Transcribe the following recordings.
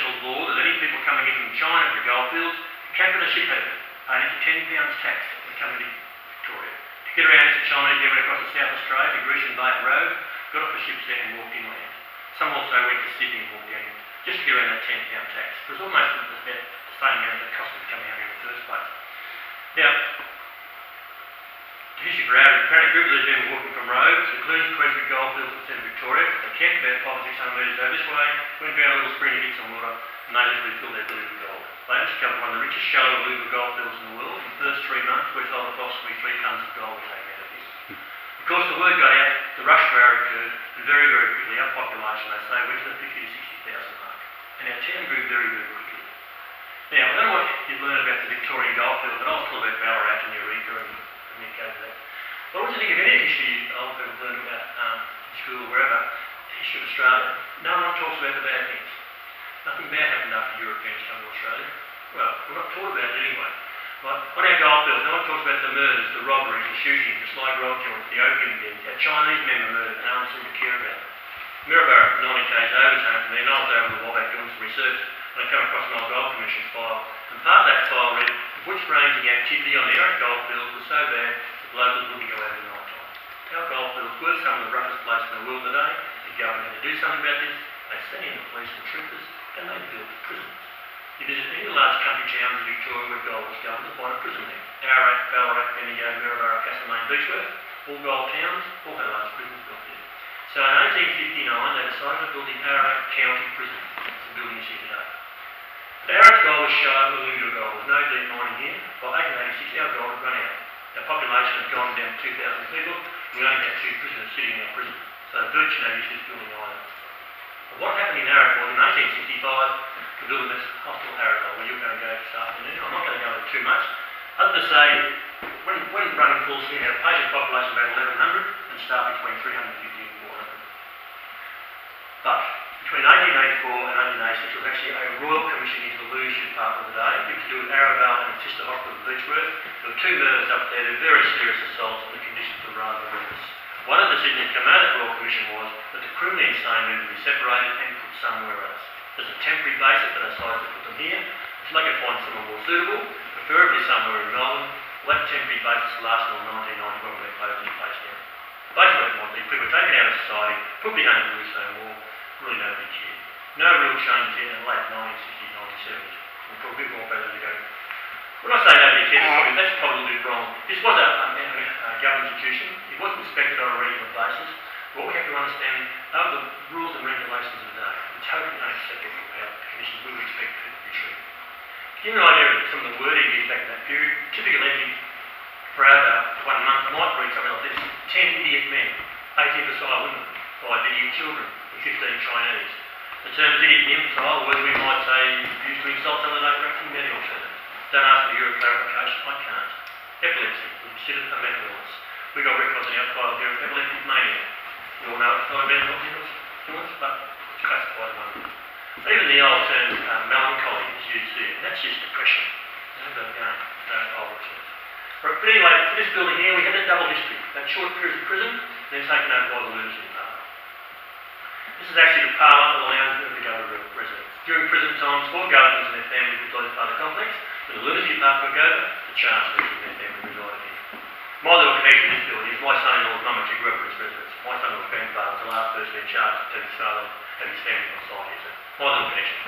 special law that any people coming in from China to the goldfields captain a ship had paying up to £10 tax when coming to Victoria. To get around to China, they went across the South Australia to Grecian Bay Road, got off the ships there and walked inland. Some also went to Sydney and walked down just to get around that £10 tax. It was almost the same amount that cost them to come out here in the first place. Now, the history for our apparent group of them walking from Rhodes, the Clunes, Queensbury Goldfields and Centre Victoria. They camped about 500 or 600 metres over this way, went down a little spring to get some water, and they literally filled their belly with gold. They discovered one of the richest shallow alluvial goldfields in the world. In the first 3 months, we sold approximately 3 tonnes of gold were taken out of this. Of course, the word got out, the rush to our occurred, and very, very quickly our population, they say, went to the 50 to 60,000 mark. And our town grew very, very quickly. Now, I don't know what you've learned about the Victorian goldfield, but I'll tell about Ballarat and Eureka and then go to that. But what do you think of any history old people learn about in school, wherever, the history of Australia? No one talks about the bad things. Nothing bad happened after Europeans come to Australia. Well, we're not taught about it anyway. Like, on our goldfields, no one talks about the murders, the robberies, the shootings, the sly grog joints, the opium dens, our Chinese men were murdered, no one seemed to care about it. Mirrabah, 90 k's overtime from there, and I was over the Wabak doing some research, and I came across an old Gold Commission file, and part of that file read, the bush ranging activity on the Eric goldfields was so bad that locals wouldn't go over the night time. Our goldfields were some of the roughest places in the world today. The government had to do something about this. They sent in the police and troopers, and they built prisons. You visit any large country towns in Victoria where gold was going to find a prison there. Ararat, Ballarat, Bendigo, Mirrabah, Castlemaine, Beechworth, all gold towns, all had large prisons built there. So in 1859, they decided to build the Ararat County Prison. It's a building you see today. The Ararat gold was sharp, alluvial gold. There was no deep mining here. By 1886, our gold had run out. Our population had gone down to 2,000 people. We only had 2 prisoners sitting in our prison. So virtually no use of this building either. But what happened in Ararat was, in 1865, to build this hostel Ararat, where you're going to go this afternoon. I'm not going to go into too much. Other than to say, when running full swing, had a patient population of about 1,100 and staff between 350 and 400. But between 1884 and 1886 was actually a Royal Commission into the leadership part of the day. It was to do with Arabelle and Sister Hospital of Beechworth. There were 2 murders up there, they were very serious assaults, and the conditions were rather horrendous. One of the decisions that came out of the Royal Commission was that the criminally insane men would be separated and put somewhere else. There's a temporary basis that they decided to put them here until they could find someone more suitable, preferably somewhere in Melbourne. Well, that temporary basis lasted until 1990 when they closed this place down. Basically, what it was, these people were taken out of society, put behind the Bluestone Wall, really nobody cared. No real changes in the late 1960s, 1970s. We'll talk a bit more about that as we go. When I say nobody cared, that's probably a bit wrong. This was a government institution. It was inspected on a regular basis. What we have to understand are the rules and regulations of the day. They're totally unacceptable from how the conditions we would expect people to be treated. To give you an idea of some of the wording used back in that period, typical entry for over 1 month might read something like this: 10 idiot men, 18 Versailles women, 5 idiot children, and 15 Chinese. The terms idiot and imbecile, words we might say used to insult someone that don't reckon medical terms. Don't ask for your clarification, I can't. Epilepsy, considered a mental illness. We got records in our file here of epileptic mania. We all know it's not a mental illness, but it's classified as one. Even the old term melancholy is used here, and that's just depression. Old terms. But anyway, for this building here, we had a double history. That short period of prison, then taken over by the lunacy department. This is actually the parlour of the lounge of the Governor residence. During prison times, 4 governors and their families resided part of the complex. When the lunacy department took over, the chancellor and their family resided here. My little connection to this building is my son-in-law's mum actually grew up in this residence. My son-in-law's grandfather was the last person in charge to take his father and his family on site here. So my little connection.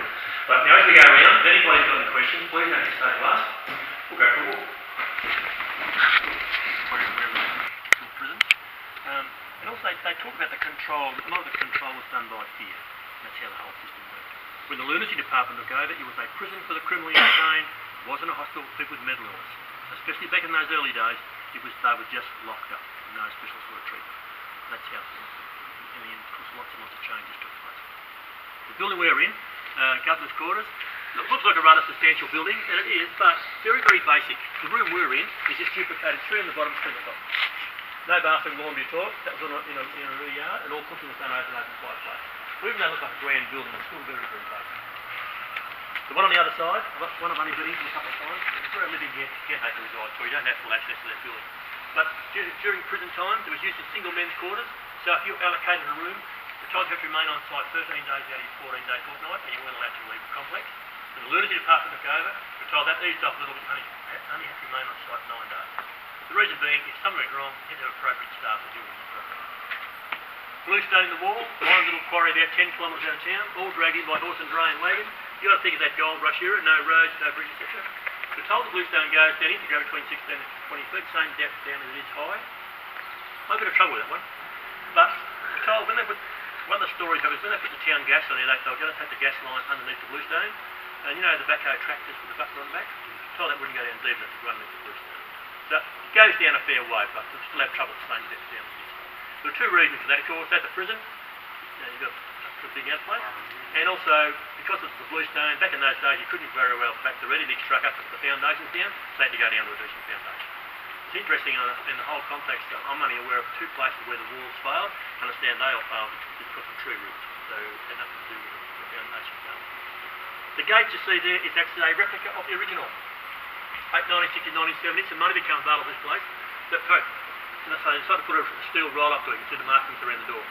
But now as we go around, if anybody's got any questions, please don't hesitate to ask. We'll go for a walk. And also they talk about the control. A lot of the control was done by fear. That's how the whole system worked. When the lunacy department took over, it was a prison for the criminally insane. It wasn't a hospital for people with mental illness. Especially back in those early days, they were just locked up. No special sort of treatment. That's how it worked. In the end, of course, lots and lots of changes took place. The building we're in, Governor's Quarters, looks like a rather substantial building, and it is, but very, very basic. The room we're in is just duplicated 3 on the bottom, 3 on the top. No bathroom, laundry, toilet. That was in a rear yard, and all cooked in the same open fireplace. Even though it looks like a grand building, it's still very, very basic. The one on the other side, one I've only been in a couple of times, it's where a living caretaker resides, so you don't have full access to that building. But during prison times, it was used as single men's quarters, so if you allocated a room, the child had to remain on site 13 days out of his 14-day fortnight, and you weren't allowed to leave the complex. When the lunacy department took over, we're told that eased off a little bit, only had to remain on site 9 days. The reason being, if something went wrong, you had to have appropriate staff to deal with the problem. Blue stone in the wall, one little quarry about 10 kilometres out of town, all dragged in by horse and dray and wagon. You got to think of that gold rush era, no roads, no bridges, etc. We're told the bluestone goes down into go between 16 and 20 feet, same depth down as it is high. I've got a trouble with that one. But we're told when they put, one of the stories of it is when they put the town gas on there, they were going to take the gas line underneath the bluestone. And you know the backhoe tractors with the button on the back? Told that wouldn't go down deep enough to run underneath the bluestone. So it goes down a fair way, but we'll still have trouble at the same depth down as it is. There are two reasons for that, of course. At the prison, you've got a big outplace. And also, because it's the bluestone, back in those days you couldn't very well back the ready-mix truck up to put the foundations down, so they had to go down to a decent foundation. It's interesting in the whole context, I'm only aware of 2 places where the walls failed. I understand they all failed because of tree roots, so it had nothing to do with the foundation failure. The gate you see there is actually a replica of the original. 1960, 1970, so money became available this place. So they decided to put a steel roll up to it, you can see the markings around the door.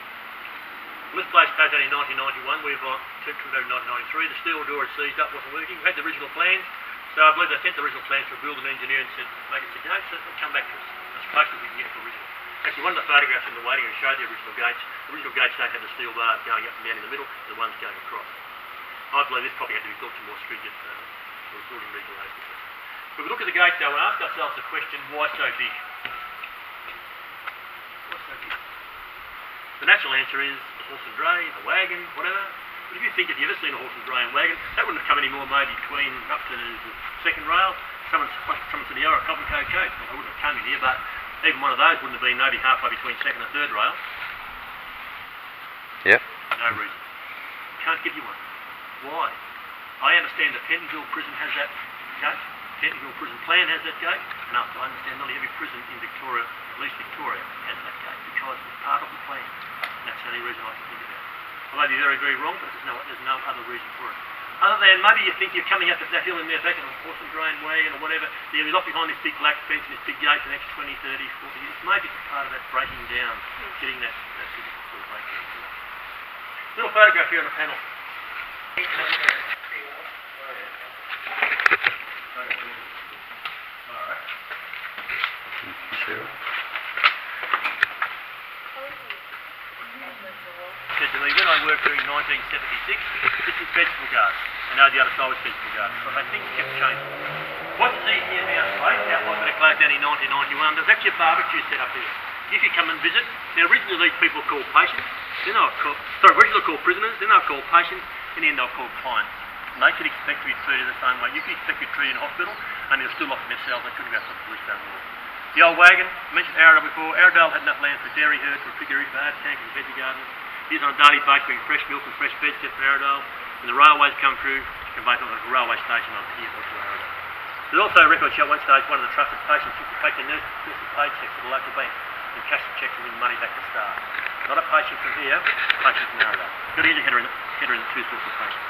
Well, this place closed down in 1991, we've took it in 1993, the steel door had seized up, wasn't working. We had the original plans, so I believe they sent the original plans to a building engineer and said, make it the gates, so they'll come back to us as close as we can get to the original. Actually, one of the photographs in the waiting room showed the original gates. The original gates don't have the steel bars going up and down in the middle, the ones going across. I believe this probably had to be built to more stringent building regulations. But we look at the gate though and ask ourselves the question, why so big? Why so big? The natural answer is the horse and dray, the wagon, whatever. But if you think, if you've ever seen a horse and dray and wagon, that wouldn't have come any more maybe between up to the second rail, someone to the Yarra Cobble Cove coach. Well, they wouldn't have come in here, but even one of those wouldn't have been maybe halfway between second and third rail. Yep. No reason. Can't give you one. Why? I understand the Pentonville prison has that gate. Pentonville prison plan has that gate, and I understand nearly every prison in Victoria, at least Victoria, has that gate because it's part of the plan. And that's the only reason I can think about it. I may be very, very wrong, but there's no other reason for it. Other than maybe you think you're coming up that hill in there back in a horse and dray and wagon or whatever, you're locked behind this big black fence and this big gate for the next 20, 30, 40 years. Maybe it's part of that breaking down, getting that physical sort of breakdown. Little photograph here on the panel. Alright. Sure. Said to me, when I worked here in 1976, this was vegetable garden. And now the other side was vegetable garden. So I think it kept changing. What you see here now, right, out by the closed down in 1991, there's actually a barbecue set up here. If you come and visit, now originally these people were called patients, then they were called, originally called prisoners, then they were called patients, and then they were called clients. And they could expect to be treated the same way. You could expect to be treated in a hospital, and they're still locked in their cells, they couldn't go outside the bluestone wall. The old wagon, I mentioned Arrowdale before, Arrowdale had enough land for a dairy herd, for a piggery, for hard tankers and veggie gardens. Used on a daily basis bringing fresh milk and fresh veg to Arrowdale. When the railways come through, you can base on a railway station on here or to Arrowdale. There's also a record show at one stage one of the trusted patients used to take their nurses paychecks to the local bank and cash the checks and win money back to staff. Not a patient from here, a patient from Arrowdale. Got to use a header in the two sorts of patients.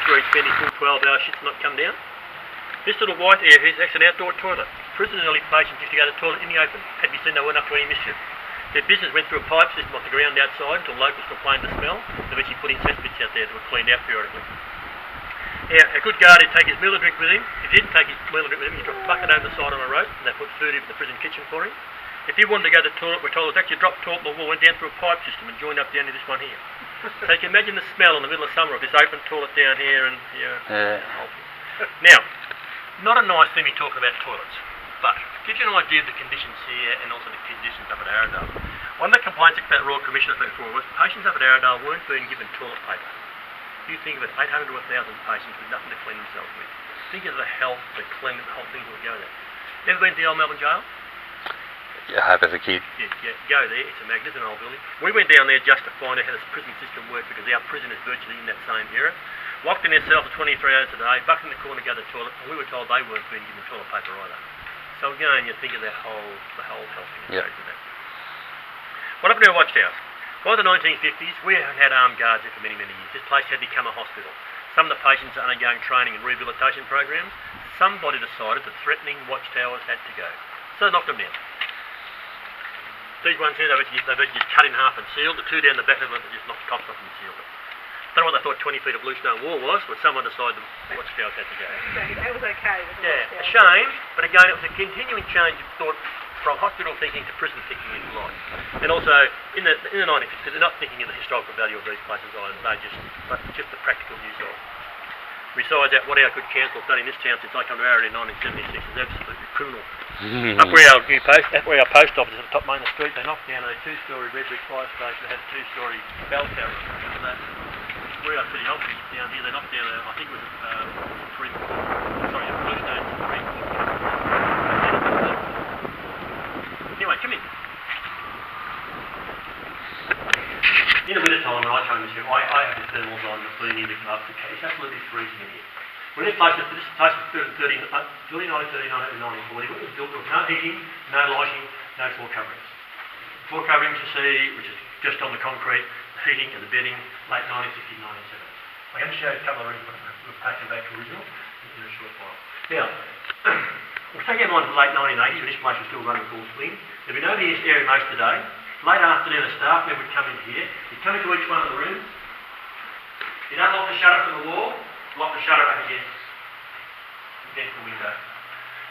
Where he's spending full 12-hour shifts not come down. This little white area is actually an outdoor toilet. Prisoners and early patients used to go to the toilet in the open. Had we seen they weren't up to any mischief. Their business went through a pipe system off the ground outside until locals complained of the smell. They eventually put in cesspits out there that were cleaned out periodically. Now, a good guard would take his meal and drink with him. If he didn't take his meal and drink with him, he'd drop a bucket over the side on a rope and they put food into the prison kitchen for him. If he wanted to go to the toilet, we're told it was actually a drop toilet in the wall, went down through a pipe system and joined up down to this one here. So you can imagine the smell in the middle of summer of this open toilet down here and here. Now, not a nice thing to be talking about toilets, but gives you an idea of the conditions here and also the conditions up at Arrowdale. One of the complaints that the Royal Commission has been for was patients up at Arrowdale weren't being given toilet paper. You think of it, 800 to 1,000 patients with nothing to clean themselves with. Think of the health, the cleanliness, the whole thing that would go there. Ever been to the old Melbourne Jail? Yeah, I have as a kid. Yeah, go there. It's a magnificent old building. We went down there just to find out how this prison system worked because our prison is virtually in that same era. Locked in their cells for 23 hours a day, bucked in the corner to go to the toilet, and we were told they weren't being given toilet paper either. So again, you think of the whole health thing that goes with that. What happened to our watchhouse? By the 1950s, we had armed guards here for many, many years. This place had become a hospital. Some of the patients are undergoing training and rehabilitation programs. Somebody decided that threatening watchtowers had to go. So they knocked them down. These ones here, they've just cut in half and sealed. The two down the back of them, they just knocked the tops off and sealed it. don't know what they thought 20 feet of bluestone wall was, but someone decided what scales had to go. That was okay. Yeah, a shame, but again, it was a continuing change of thought from hospital thinking to prison thinking in life. And also, in the 1950s, they're not thinking of the historical value of these places either, but just the practical use of. Besides that, what our good council have done in this town since I came to Aaron in 1976 is absolutely criminal. Up where our post office is at the top main of the street, they knocked down a 2-storey red brick fire station that had a 2-storey bell tower. Where our city office down here, they knocked down I think it was a bluestone 3. Anyway, come in. In the winter time when I come to this room, I have the thermals on, the cleaning, the gloves, it's absolutely freezing in here. When this place was built in 1939 and 1940, it was built with no heating, no lighting, no floor coverings. Floor coverings you see, which is just on the concrete, the heating and the bedding, late 1960s, 1970s. I'm going to show you a couple of rooms we've taken back to original in a short while. Now, we'll take our mind to the late 1980s when this place was still running full swing. There'd been nobody in this area most of the day. Late afternoon, a staff member would come in here. He'd come into each one of the rooms. He'd unlock the shutter from the wall, lock the shutter up against the window.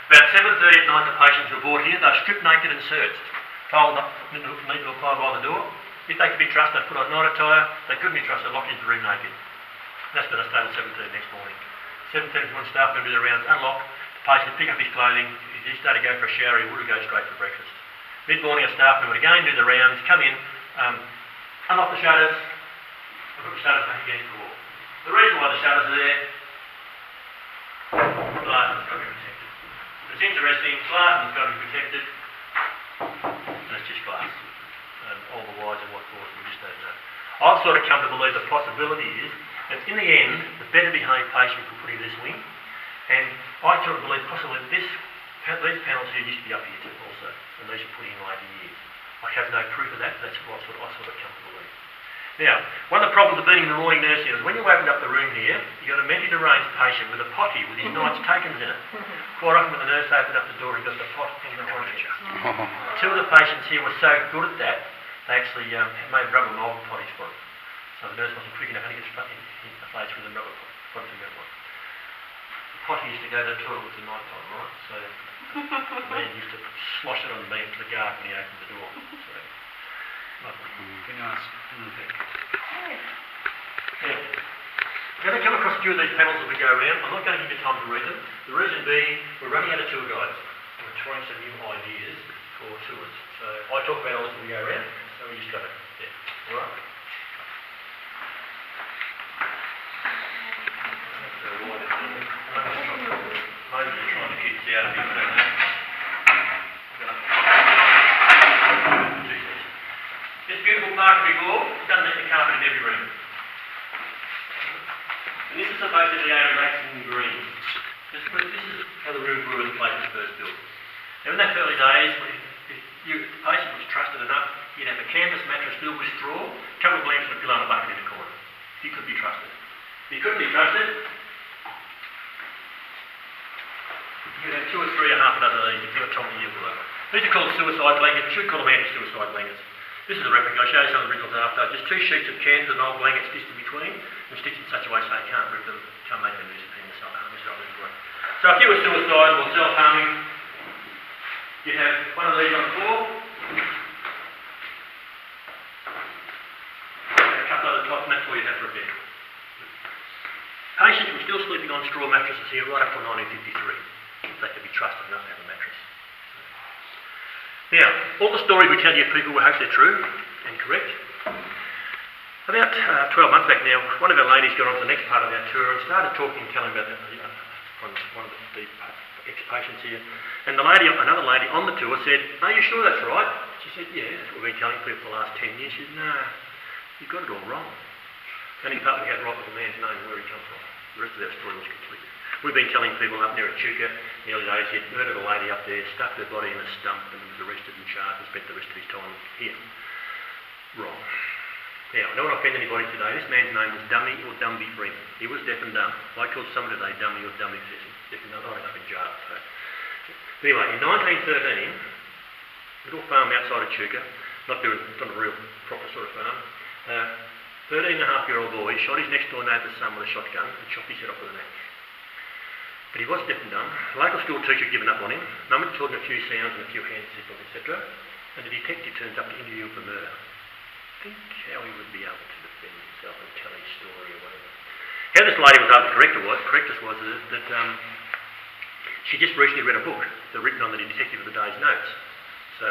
About 7:30 at night, the patients were brought here. They were stripped naked and searched. Told not to apply by the door. If they could be trusted, they'd put on night attire. They couldn't be trusted, locked into the room naked. That's when they started at 7:30 next morning. 7:30 when staff member did the rounds, unlock. The patient would pick up his clothing. If he started to go for a shower, he would go straight for breakfast. Mid-morning, a staff member would again do the rounds, come in, unlock the shutters, and put the shutters back against the wall. The reason why the shutters are there, glass has got to be protected. It's interesting, glass has got to be protected, and it's just glass. And all the whys and what for, we just don't know. I've sort of come to believe the possibility is that in the end, the better behaved patient will put in this wing, and I sort of believe possibly that these panels here used to be up here too also, and these were put in later years. I have no proof of that, but that's what I sort of come to believe. Now, one of the problems of being in the morning nursing is when you opened up the room here, you got a mentally deranged patient with a potty with his night's takens in it. Quite often when the nurse opened up the door, he got the pot in the temperature. Two of the patients here were so good at that, they actually made rubber mould potties for him. So the nurse wasn't quick enough and he gets stuck in the face with a rubber potty from that one. The potty used to go to the toilet at night time, right? So the man used to slosh it on the beam to the guard when he opened the door. So, Very nice. yeah. We're going to come across a few of these panels as we go around. I'm not going to give you time to read them. The reason being, we're running out of tour guides. We're trying some new ideas for tours. So I talk about all this as we go around, so we just got to, all right? Maybe you're trying to keep this out of here. This beautiful marquetry floor is underneath the carpet in every room. And this is basically a relaxing green. This is how the rooms were when the place was first built. And in that early days, if the patient was trusted enough, you'd have a canvas mattress filled with straw, a couple of blankets and a pillow and a bucket in the corner. He could be trusted. If he couldn't be trusted, you'd have 2 or 3 or half a dozen of these, depending on time of year below. These are called suicide blankets. We should call them anti-suicide blankets. This is a replica. I'll show you some of the originals after. Just 2 sheets of canvas and old blankets stitched in between, and stitched in such a way so you can't rip them, can't make them disappear in the self-harm. So if you were suicidal or self-harming, you'd have one of these on the floor, and a couple of the top, and that's all you'd have for a bed. Patients were still sleeping on straw mattresses here right up till 1953. If they could be trusted enough to have a mattress. Now, all the stories we tell you people, we hope they're true and correct. About 12 months back now, one of our ladies got on to the next part of our tour and started talking and telling about that, from one of the ex-patients here. And another lady on the tour said, "Are you sure that's right?" She said, "Yeah, that's what we've been telling people for the last 10 years. She said, "No, you've got it all wrong." The only part we had right was the man's name and where he comes from. The rest of our story was complete. We've been telling people up near Echuca, in the early days, he'd murdered a lady up there, stuck her body in a stump and was arrested and charged and spent the rest of his time here. Wrong. Now, I don't want to offend anybody today. This man's name was Dummy or Dumby Freeman. He was deaf and dumb. I called someone today Dummy or Dumby Freeman. Deaf and dumb, I ended up in jail. So. Anyway, in 1913, little farm outside of Echuca, not a real proper sort of farm, 13-and-a-half-year-old boy shot his next door neighbour's son with a shotgun and chopped his head off with an axe. But he was deaf and dumb. The local school teacher had given up on him. Mum had taught him a few sounds and a few hand signals, etc. And the detective turns up to interview him for murder. Think how he would be able to defend himself and tell his story or whatever. How this lady was able to correct us was that she just recently read a book written on the detective of the day's notes. So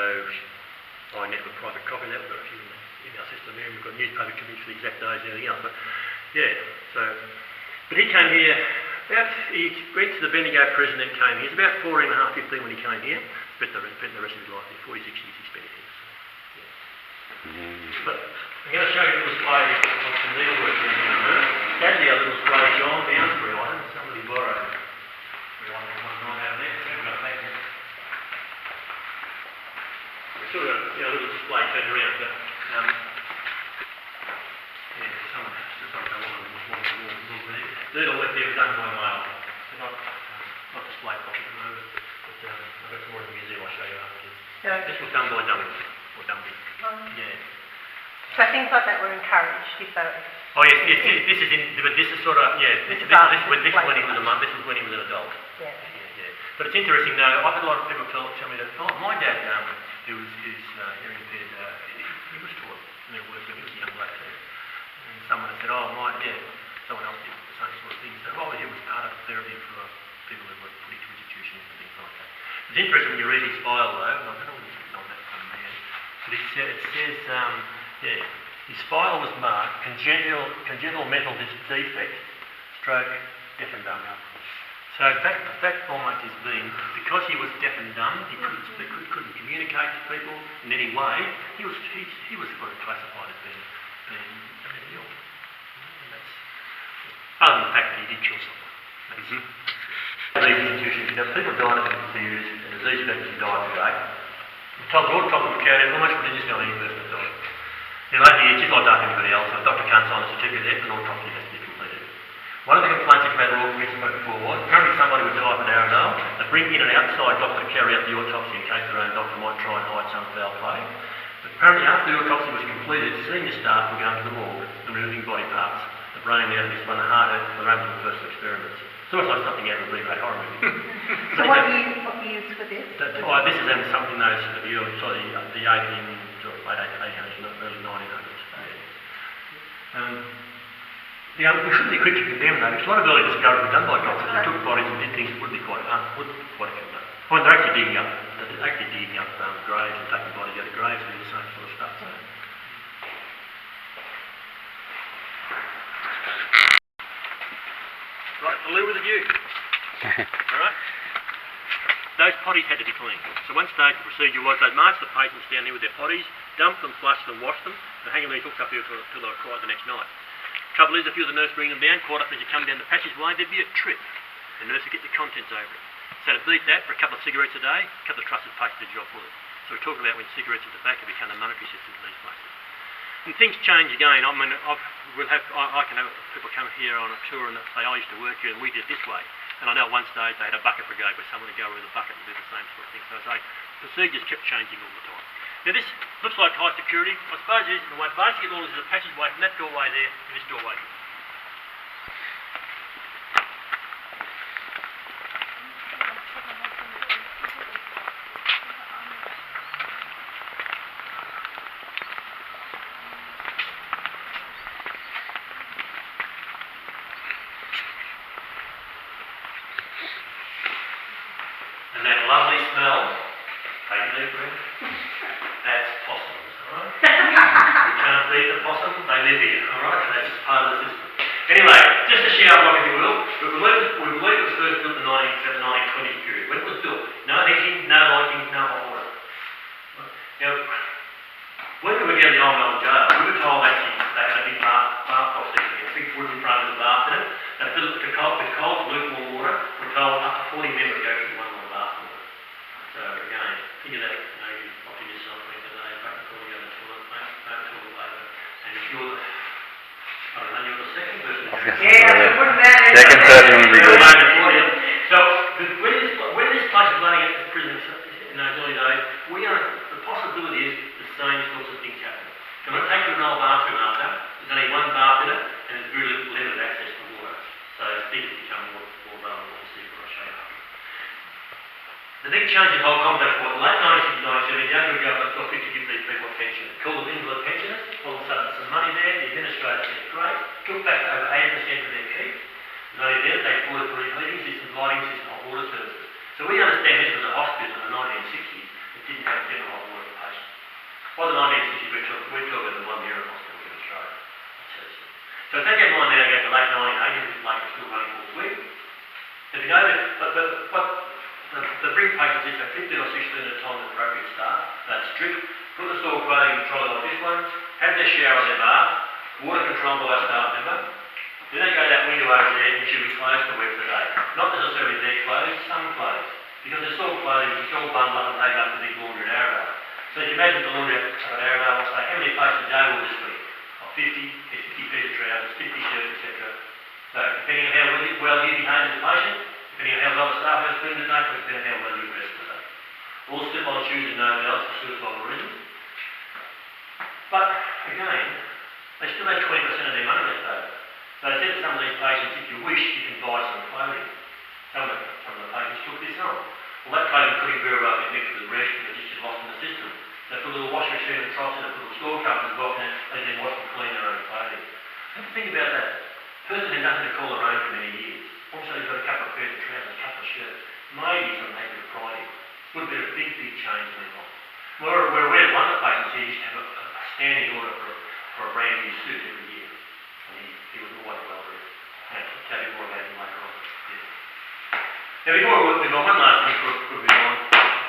I net with a private copy of that. We've got a few in our system here. We've got newspaper clippings for the exact days and everything else. But yeah, but he came here. He went to the Bendigo prison and came here. He was about 14 and a half, 15 when he came here. Spent the rest of his life here. 46 years he spent here. So, yeah. But I'm going to show you a little display of some needlework we're doing here. Sadly, our little display is gone down for a item. Somebody borrowed it. We want one out of there. So we've got to thank them. We sort of, a little display turned around. But, needlework there was done by mail. They're not display properly at the moment, but I've got some more in the museum I'll show you after. Yeah. This was done by dummies, or dummies. Yeah. So things like that were encouraged, if they were... Oh yes, this is but this is sort of, this is when he was a month, this was when he was an adult. Yeah. But it's interesting though, I've had a lot of people tell me that, my dad, who is hearing impaired, he was taught needlework when he was a young lad too. And someone had said, someone else did the same sort of thing. So he was part of therapy for people who were put into institutions and things like that. It's interesting when you read his file though, and I don't know what it's on that from there, but it says, his file was marked congenital mental defect, stroke, deaf and dumb. So that almost has been, because he was deaf and dumb, he couldn't communicate to people in any way, he was sort of classified as being mentally ill. Other than the fact that he did kill someone. These institutions, people dying of disease and disease victims die today. We're all talking about how much religious on any person died. It's just like everybody else. If a doctor can't sign a certificate there, an autopsy has to be completed. One of the complaints that came out of the Royal Commission before was apparently somebody would die from Arundel. They bring in an outside doctor to carry out the autopsy in case their own doctor might try and hide some foul play. But apparently after the autopsy was completed, senior staff were going to the morgue and removing body parts. The brain, the anus, the heart, and the random personal experiments. So it's like something out of a B-grade horror movie. So what years for this? This is something those of the early, the late 1800s, early 1900s. We shouldn't be quick to condemn though, because a lot of early discoveries were done by doctors. They took bodies and did things that would be quite accurate. When they're actually digging up graves and taking bodies out of graves and do the same sort of stuff. So. Right, the loo with a view. Alright? Those potties had to be cleaned. So one stage the procedure was they'd march the patients down there with their potties, dump them, flush them, wash them, and hang them hooked up here till they were quiet the next night. Trouble is, a few of the nurses bring them down, quite often as you come down the passageway, there'd be a trip. The nurse would get the contents over it. So to beat that, for a couple of cigarettes a day, a couple of trusts would take the job for them. So we're talking about when cigarettes and tobacco become the monetary system in these places. And things change again. I mean, I can have people come here on a tour and say, I used to work here and we did it this way. And I know at one stage they had a bucket brigade where someone would go with a bucket and do the same sort of thing. So procedures kept changing all the time. Now this looks like high security. I suppose it is in a way. Basically all this is a passageway from that doorway there to this doorway. And that lovely smell, take a deep breath, that's possums, alright? You can't beat the possums, they live here, alright? And that's just part of the system. Anyway, just a shower block if you will, we believe it was first built in the 1920s period. When it was built, no heating, no lighting, no hot water. Now, when we were getting the old Melbourne jail, we were told actually they had a big bath section, a big wooden frame with a bath in it. They filled it with cold, lukewarm water. We're told up to 40 members go through one little bath water. So again, think of that, you often yourself every day, back before you go to the toilet, later. And if you're the second person. Second person would be good. So when this place was running at the prison in those early days, the possibility is the same sorts of things happen. I'm going to take you to an old bathroom after. There's only one bath in it, and there's very limited access to water. So things become more vulnerable to see what I show you after. The big change in the whole complex was late 1969, 70, the owner government got 50 to give these people a pension. Called them invalid pensioners. All of a sudden, some money there. The administrator said, great. Took back over 80% of their keep. There's only there. They afforded for heating systems, lighting systems, hot water services. So we understand this was a hospital in the 1960s that didn't have general hot water for patients. By the 1960s, we're talking the one year hospital in Australia. So take that mind now, go to the late 1980s, this lake was still running full sweep. If you know that, the bring patients is 15 or 16 at a time with appropriate staff. They're strict, put the soil clothing control like this one, have their shower in their bath, water controlled by a staff member. Then they go to that window over there and should be closed to wear for the day. Not necessarily their clothes, some clothes. Because the soil clothing is all bundled up and taken up to the big laundry in Arrowdale. So you can imagine the laundry up at Arrowdale will say, how many patients a day will this week? 50, there's 50 pairs of trousers, 50 shirts, etc. So depending on how well you behave as a patient, depending on how well the staff has been today, depending on how well you dress today. All slip-on shoes and no belts for suicidal reasons. But again, they still have 20% of their money left over. So they said to some of these patients, if you wish, you can buy some clothing. Some of the patients took this on. Well, that clothing couldn't very well get mixed with the rest because it's just lost in the system. They put a little wash machine and troughs in it, put a little store cover in the box, and they then wash and clean their own clothing. Have to think about that. Person had nothing to call their own for many years. Also, you've got a couple of pairs of trousers, a couple of shirts. Maybe something they could pride in. Would have been a big, big change in their life. We're aware that one of the patients here used to have a standing order for a brand new suit every year. And he was always well dressed. And I'll tell you more about him later on. Yeah. Now, before we move on, one last thing before we move on.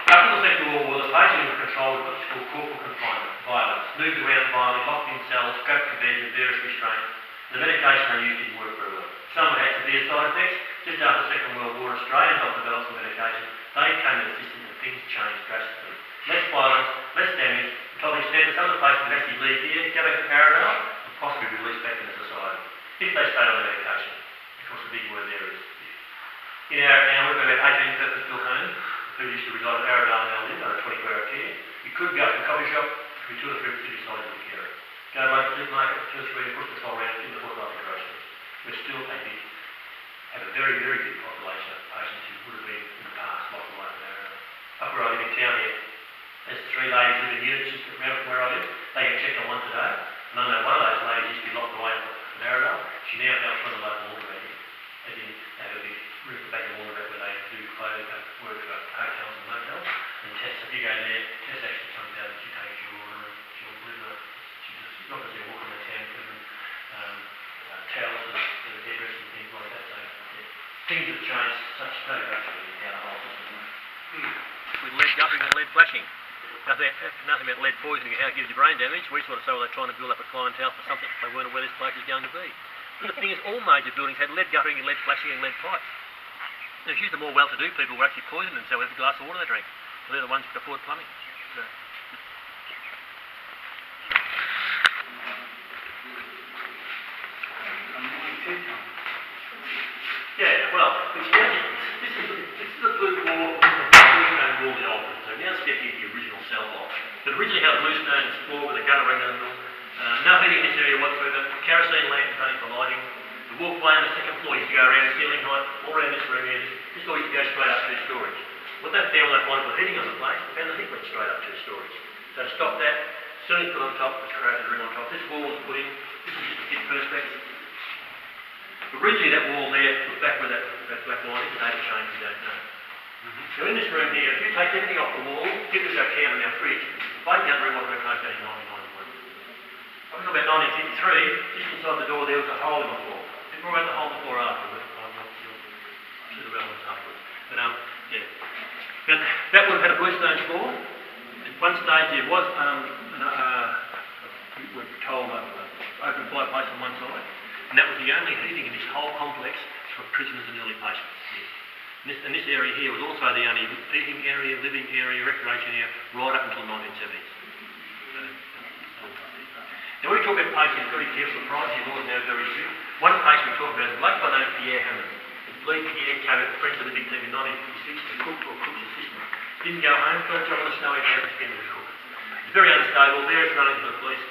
After the Second World War, the patient under control was what's called corporal confinement, violence. Moved around violently, locked in cells, strapped to beds with various restraints. The medication they used didn't work very well. Some had severe side effects. Just after the Second World War, Australia helped develop some medication. They came to the system and things changed drastically. Less violence, less damage, until the extent that some of the patients would actually leave here, go back to Arrowdale, and possibly be released back into society, if they stayed on the medication. Of course, the big word there is if. In Arrowdale, we've got about 18 purpose-built homes who used to reside at Arrowdale and now live under 24-hour care. You could go to a coffee shop, be 2 or 3 city sides of the care. Go to a supermarket, 2 or 3, push the troll around, in the fortnightly groceries. We're still have a very, very big population of patients who would have been in the past locked away from Arrowdale. Up where I live in town here, there's 3 ladies living in units just around from where I live. They get checked on once a day. And I know one of those ladies used to be locked away from Arrowdale. She now helps run the local laundry here. As in, they have a big roof back in the laundry where they do clothing, work for hotels and motels. And Tess, if you go there, Tess actually comes out and she takes your order and she'll deliver. She's not going to walk in the town delivering towels and hairdressers and things like that. So yeah, things have changed so drastically in our whole system. With lead guttering and lead flashing. Nothing about lead poisoning and how it gives you brain damage. We sort of say, well, they're trying to build up a clientele for something they weren't aware this place is going to be. But the thing is, all major buildings had lead guttering and lead flashing and lead pipes. And it's usually the more well-to-do people were actually poisoning themselves with every glass of water they drank. So they're the ones who could afford plumbing. So. Yeah, well, this is the blue wall, the blue stone wall in the old one. So now step into the original cell block. But originally had a blue stone floor with a gutter ring in the middle. No heating in this area whatsoever. Kerosene lamps running for lighting. The walkway on the second floor used to go around ceiling height, all around this room here. This door used to go straight up 2 stories. What they found when they wanted to put heating on the place, they found the heat went straight up 2 stories. So to stop that, ceilings put on top, which created a room on top. This wall was put in. This is just a fit perspex. Originally that wall there was back where that black line is, the date changed, we don't know. So in this room here, if you take everything off the wall, give us our can and our fridge, the vacant out room wasn't closed down in 1991. Up until about 1953, just inside the door there was a hole in the floor. We'll talk about the hole in the floor afterwards. I'll see the relevance afterwards. But yeah. But that would have had a bluestone floor. At one stage there was, we're told, open fireplace on one side. And that was the only heating in this whole complex for prisoners and early patients. Yes. And this area here was also the only eating area, living area, recreation area, right up until the 1970s. Now when we talk about patients, very careful, the privacy law is now very strict. One patient we talk about is a bloke by the name of Pierre Hammond. Pierre came out with friends of the big team in 1956 and cooked or cook's assistant. Didn't go home, got a job on the snowy house to spend with the cook. He's very unstable, there is running to the police.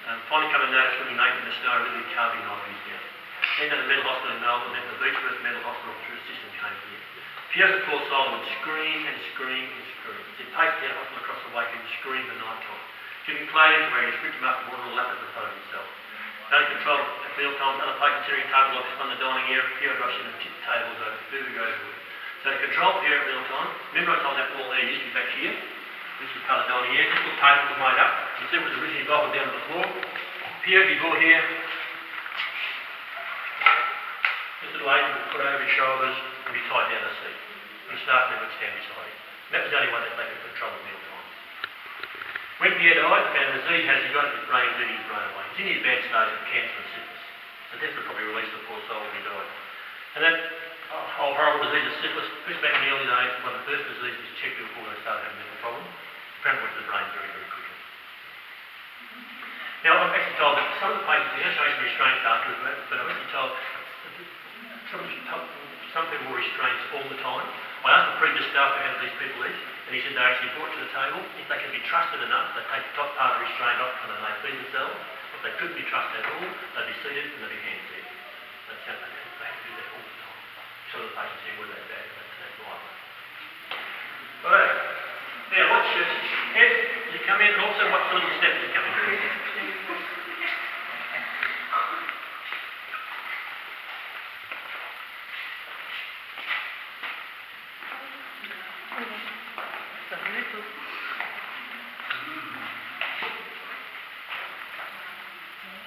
Finally come to notice when we naked in the snow, literally carving knife in his gown. Ended at the mental hospital in Melbourne, then the Beechworth Mental Hospital through the system came here. Pierce, of course, Solomon would scream and scream and scream. He'd take the hospital across the way, he would scream for night time. Give him clothing to wear, he'd script him up and water a lap at the front of himself. Only control at meal times, other patients sitting table like on the dining area, Pierre would rush in and tip the tables over, food would go everywhere. So to control Pierre at meal time, remember I told that wall there used to be back here? This was part of the dining area, this little table was made up. You see it was originally bolted down to the floor. Pierre would be brought here. This little apron would put over his shoulders and be tied down the seat. And the staff member would stand beside him. And that was the only way that they could control the meal time. When Pierre died, they found the disease has he got his brain eating his brain away. He's in his advanced stage of cancer and syphilis. So death would probably release the poor soul when he died. And that whole horrible disease of syphilis, pushed back in the early days, one of the first diseases was checked before they started having mental problems. Apparently went to the brain very, very quickly. Now, I'm actually told that some of the patients, they show some restraints afterwards, but I'm actually told some people were restraints all the time. I asked the previous staff who had these people eat, and he said they actually brought to the table, if they can be trusted enough, they'd take the top part of the restraint off and then they feed themselves. If they couldn't be trusted at all, they'd be seated and they'd be hand fed. That's how they had to do that all the time. Some of the patients here were that bad, that's why. Alright. Now, what's your head? You come in, and also what's the little step you come in?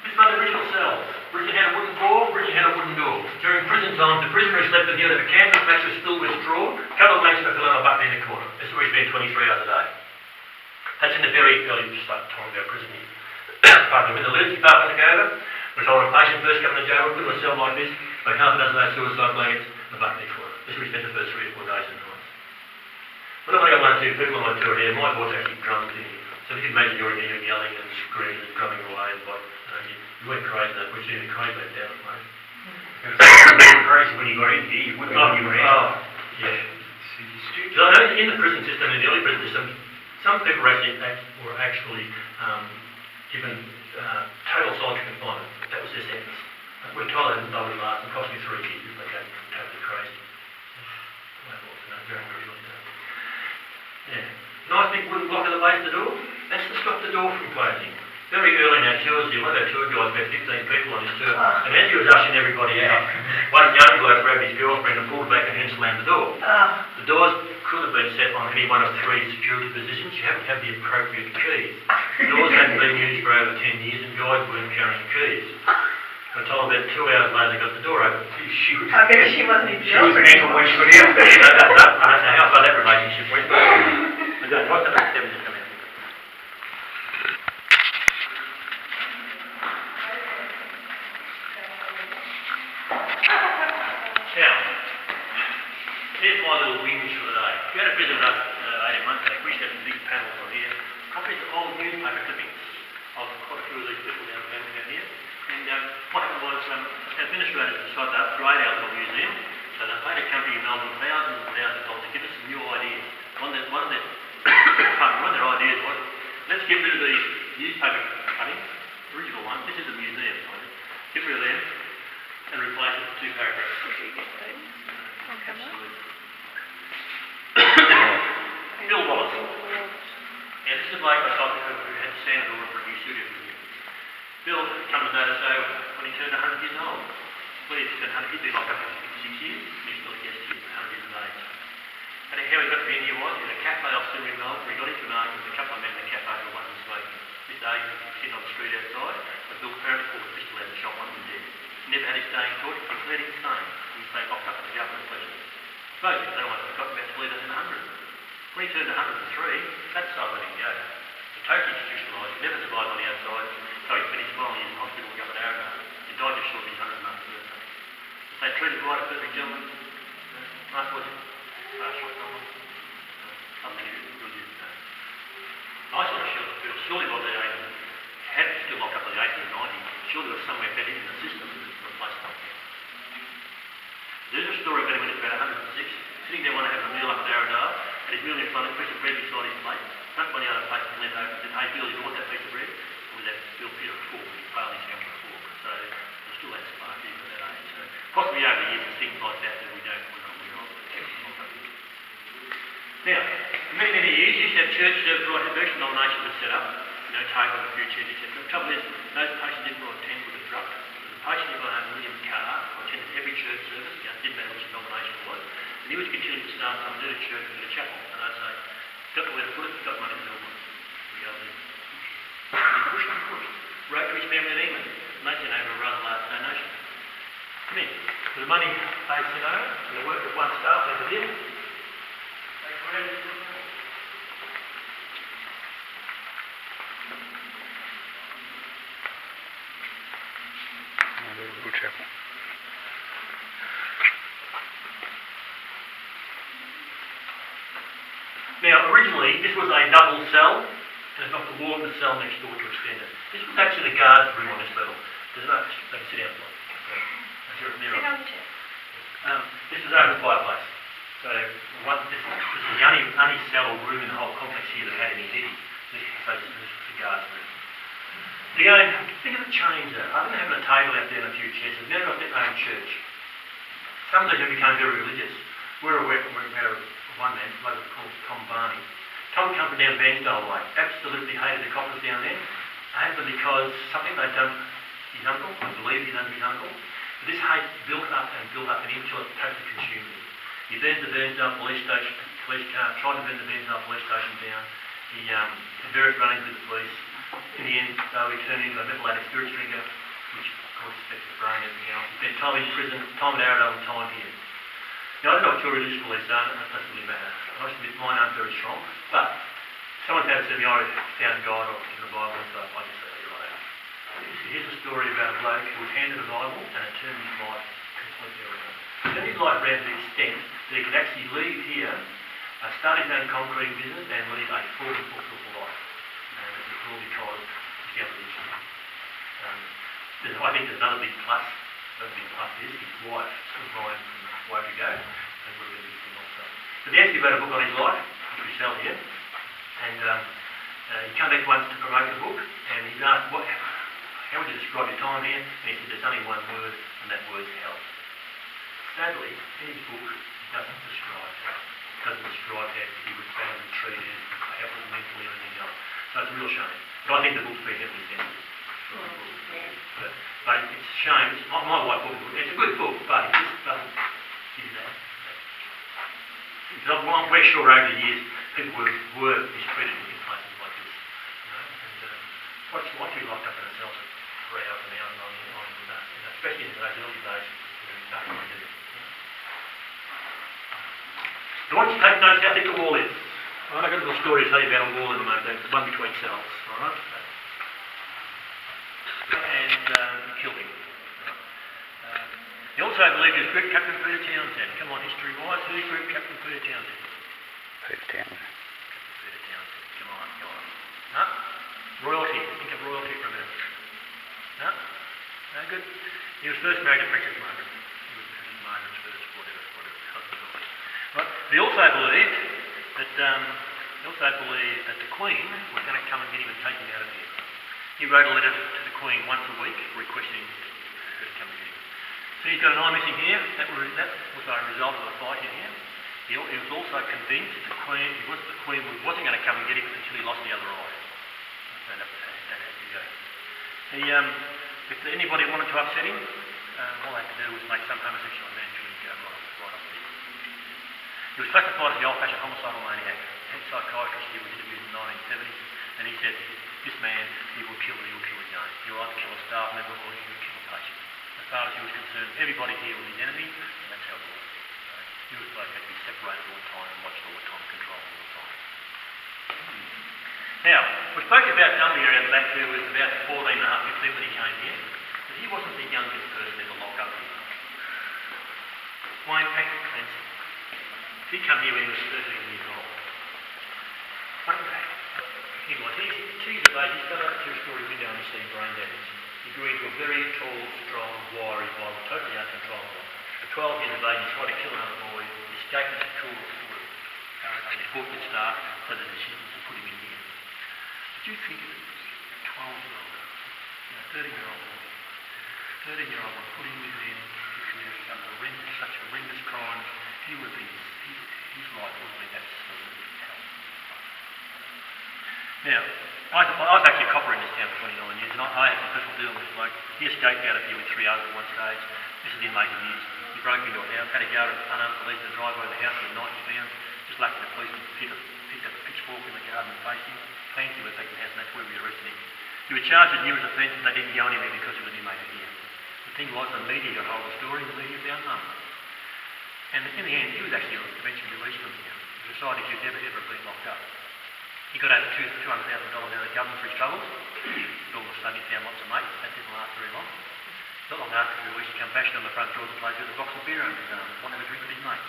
This was the original cell. Bridget had a wooden floor, Bridget had a wooden door. During prison times, the prisoner who slept in here, the canvas mattress filled with straw, a couple of blankets were filled on a button in the corner. This is where he spent 23 hours a day. That's in the very early time of our prison here. Pardon me, when the lunacy department took over, we told a patient first coming to jail, put him in a cell like this, like half a dozen of those suicide blankets, and a button in the corner. This is where he spent the first 3 or 4 days and nights. When I've only got 1 or 2 people on my tour here, my voice actually drums in here. So if you can imagine you're in here yelling and screaming and drumming away, and like, you went crazy that, which you crazy went down at the moment. It was crazy when you got in here, you wouldn't know you were out. Oh, yeah. So I know in the prison system, in the early prison system, some people were actually given total solitary confinement. That was their sentence. We're told that they would last approximately 3 years if they got totally crazy. Very, very long time. Yeah. Nice big wooden block at the base of the door. That's to stop the door from closing. Very early in our tours here, one of our tour guides, about 15 people on his tour, and as he was ushering everybody out, one young bloke grabbed his girlfriend and pulled back and slammed the door. The doors could have been set on any one of 3 security positions. You have to have the appropriate keys. The doors hadn't been used for over 10 years and guys weren't carrying keys. I told about 2 hours later they got the door open. I bet she wasn't even She was mental when she got out. I don't know how far that relationship went, but I don't like that step to come out. Now, here's my little whinge for the day. If you had a visit with us 18 months ago, we used to have some big panels on here, copies of old newspaper clippings of quite a few of these people down here. And what happened was administrators decided to upgrade our little museum, so they paid a company in Melbourne thousands and thousands of dollars to give us some new ideas. One of their ideas was, let's get rid of these newspaper cuttings, original ones. This is a museum, get rid of them and replace it with 2 paragraphs. Absolutely. Bill Wallace. Now this is a bloke I talked to who had standard order for a new studio for him. Bill come to notice when he turned 100 years old. When he turned 100, he'd been locked up for 56 years, and he's still a guest here, 100 years of age. And how he got to be in here was, in a cafe off Sydney in Melbourne, he got into an argument with a couple of men in the cafe who wasn't smoking. This agent was sitting on the street outside, but Bill apparently pulled a pistol out and shot one of them dead. Never had his day in court, he declared insane. He was locked up for the government pleasure. Suppose if anyone had forgotten about to leave us in 100. When he turned 103, that decided to let him go. He totally institutionalised, he never survived on the outside, so he finished finally in hospital in Governor Arrow. He died just short of his 100th birthday. If they treated right a perfect gentleman, nice was it? Short someone. Something he really didn't know. I sort of feel surely by the age, had still locked up by the 80s and 90s, surely there was somewhere better in the system to replace something. There's a story about him when he was about 106, sitting there wanting to have a meal up at Arrowdale, and his meal in front of him, piece of bread beside his plate. Don't find the other place to lean over and said, hey Bill, you want that piece of bread? It was that still fit a full, failed his young before. So we still had spark even at that age. So possibly over the years there's things like that that we're not aware of. Now, for many, many years, you used to have church service right at virtual denominations were set up, table and a few chairs, etc. The trouble is, those patients didn't want to attend with a drug. The patient in my name, William Carr, attended every church service, didn't matter which denomination it was, and he was continuing to start some little church and a chapel. And I'd say, got the way to put it, got money to build one. We go there. He pushed and pushed. Wrote to his family in England, and they sent over a rather large donation. Come in. For the money they sent over, and the work of one staff over there, they created this little chapel. Little chapel. Now, originally, this was a double cell, and it's got the wall of the cell next door to extend it. This was actually the guard's room on this level. There's no, they can sit outside. Sit on the chair. This is over the fireplace. So, this is the only cell or room in the whole complex here that had any heating. This is the guard's room. Again, think of the change there. Other than having a table out there and a few chairs, they've now got their own church. Some of these have become very religious. We're aware of one man, local called Tom Barney. Tom come from down Bairnsdale Way. Absolutely hated the coppers down there. Hated them because something they'd done his uncle, I believe he'd done his uncle. But this hate built up until it totally consumed him. He burned the Bairnsdale police car, tried to burn the Bairnsdale police station down. He had various run-ins with the police. In the end, we turned into a methylated spirit drinker, which of course affects the brain and everything else. He spent time in prison, time at Arrowdale and time here. Now, I don't know what your religious beliefs are, and that doesn't really matter. I must admit mine aren't very strong, but someone's had to say, I found God or in the Bible and stuff, I just say, you're right. Here's a story about a bloke who was handed a Bible and it turned his life completely around. It turned his life around to the extent that he could actually leave here, start his own concrete business and lead a full and fulfilled life. And it was all because he's found religion. I think there's another big plus. Another big plus is his wife took Brian from way to go, and would have been a big thing also. But he actually wrote a book on his life, which we sell here, and he came back once to promote the book, and he asked, how would you describe your time here? And he said, there's only one word, and that word's hell. Sadly, in his book, he doesn't describe hell. He doesn't describe how he was badly treated, how it was mentally or anything else. So it's a real shame. But I think the book's been heavily censored. But it's a shame. My wife bought the book. It's a good book, but it just doesn't give you that. Because we're sure over the years people were mistreated in places like this. And what's you locked up in a cell for 3 hours an hour on that, especially in those early days, there's nothing to do. I want you to take notice how thick the wall is. I've got a little story to tell you about a wall in the moment, the one between cells. Alright? And killed him. He also believed he was Group Captain Peter Townsend. Come on, history-wise, who's Group Captain Peter Townsend? Peter Townsend. Captain Peter Townsend. Come on, go on. No? Royalty. Think of royalty for a minute. No? No good? He was first married to Princess Margaret. He was Princess Margaret's first whatever husband was. Right? He also believed that the Queen was going to come and get him and take him out of here. He wrote a letter to the Queen once a week requesting her to come and get him. So he's got an eye missing here. That was a result of a fight in here. He was also convinced that the Queen wasn't going to come and get him until he lost the other eye. So that had to go. If anybody wanted to upset him, all they had to do was make some homosexual man kill him go right up there. He was classified as the old-fashioned homicidal maniac. Head psychiatrist he was interviewed in the 1970s, and he said, this man, he will kill again. He will either kill a staff member or he will kill a patient. As far as he was concerned, everybody here was his enemy, and that's how it was. So he was like had to be separated all the time and watched all the time, controlled all the time. Now, we spoke about somebody around the back who was about 14 and a half, 15 when he came here, but he wasn't the youngest person in the lock-up here. Wayne Patrick Clancy. He came here when he was 13 years old. What a fact. He was. He's of age. He's got a two-storey window and he's seen brain damage. He grew into a very tall, strong, wiry, violent, totally uncontrollable. At 12 years of age, he tried to kill another boy. He escaped at school before he fought with staff, so the decision was to put him in here. Did you think of it? 12 years old. 13-year-old boy. 13-year-old boy put in with them if he had done such horrendous crimes. His life would have been absolutely hell. Now, I was actually a copper in this town for 29 years, and I had some personal dealing with this bloke. He escaped out of here with 3 others at one stage. This is in later years. He broke into a house, had a go at unarmed police in the driveway of the house at night. He found, just lucky the policeman picked up a pitchfork in the garden and faced him. Clancy was back in the house, and that's where we arrested him. He was charged with numerous offences. They didn't go anywhere because he was inmate here. The thing was, the media got hold of the story, and the media found none. And in the end, he was actually eventually released from here. He decided he would never ever have been locked up. He got over $200,000 out of the government for his troubles. All of a sudden he found lots of mates. That didn't last very long. Not long after he released, he came bashing on the front door of the place with a box of beer under his arm, wanting to have a drink with his mates.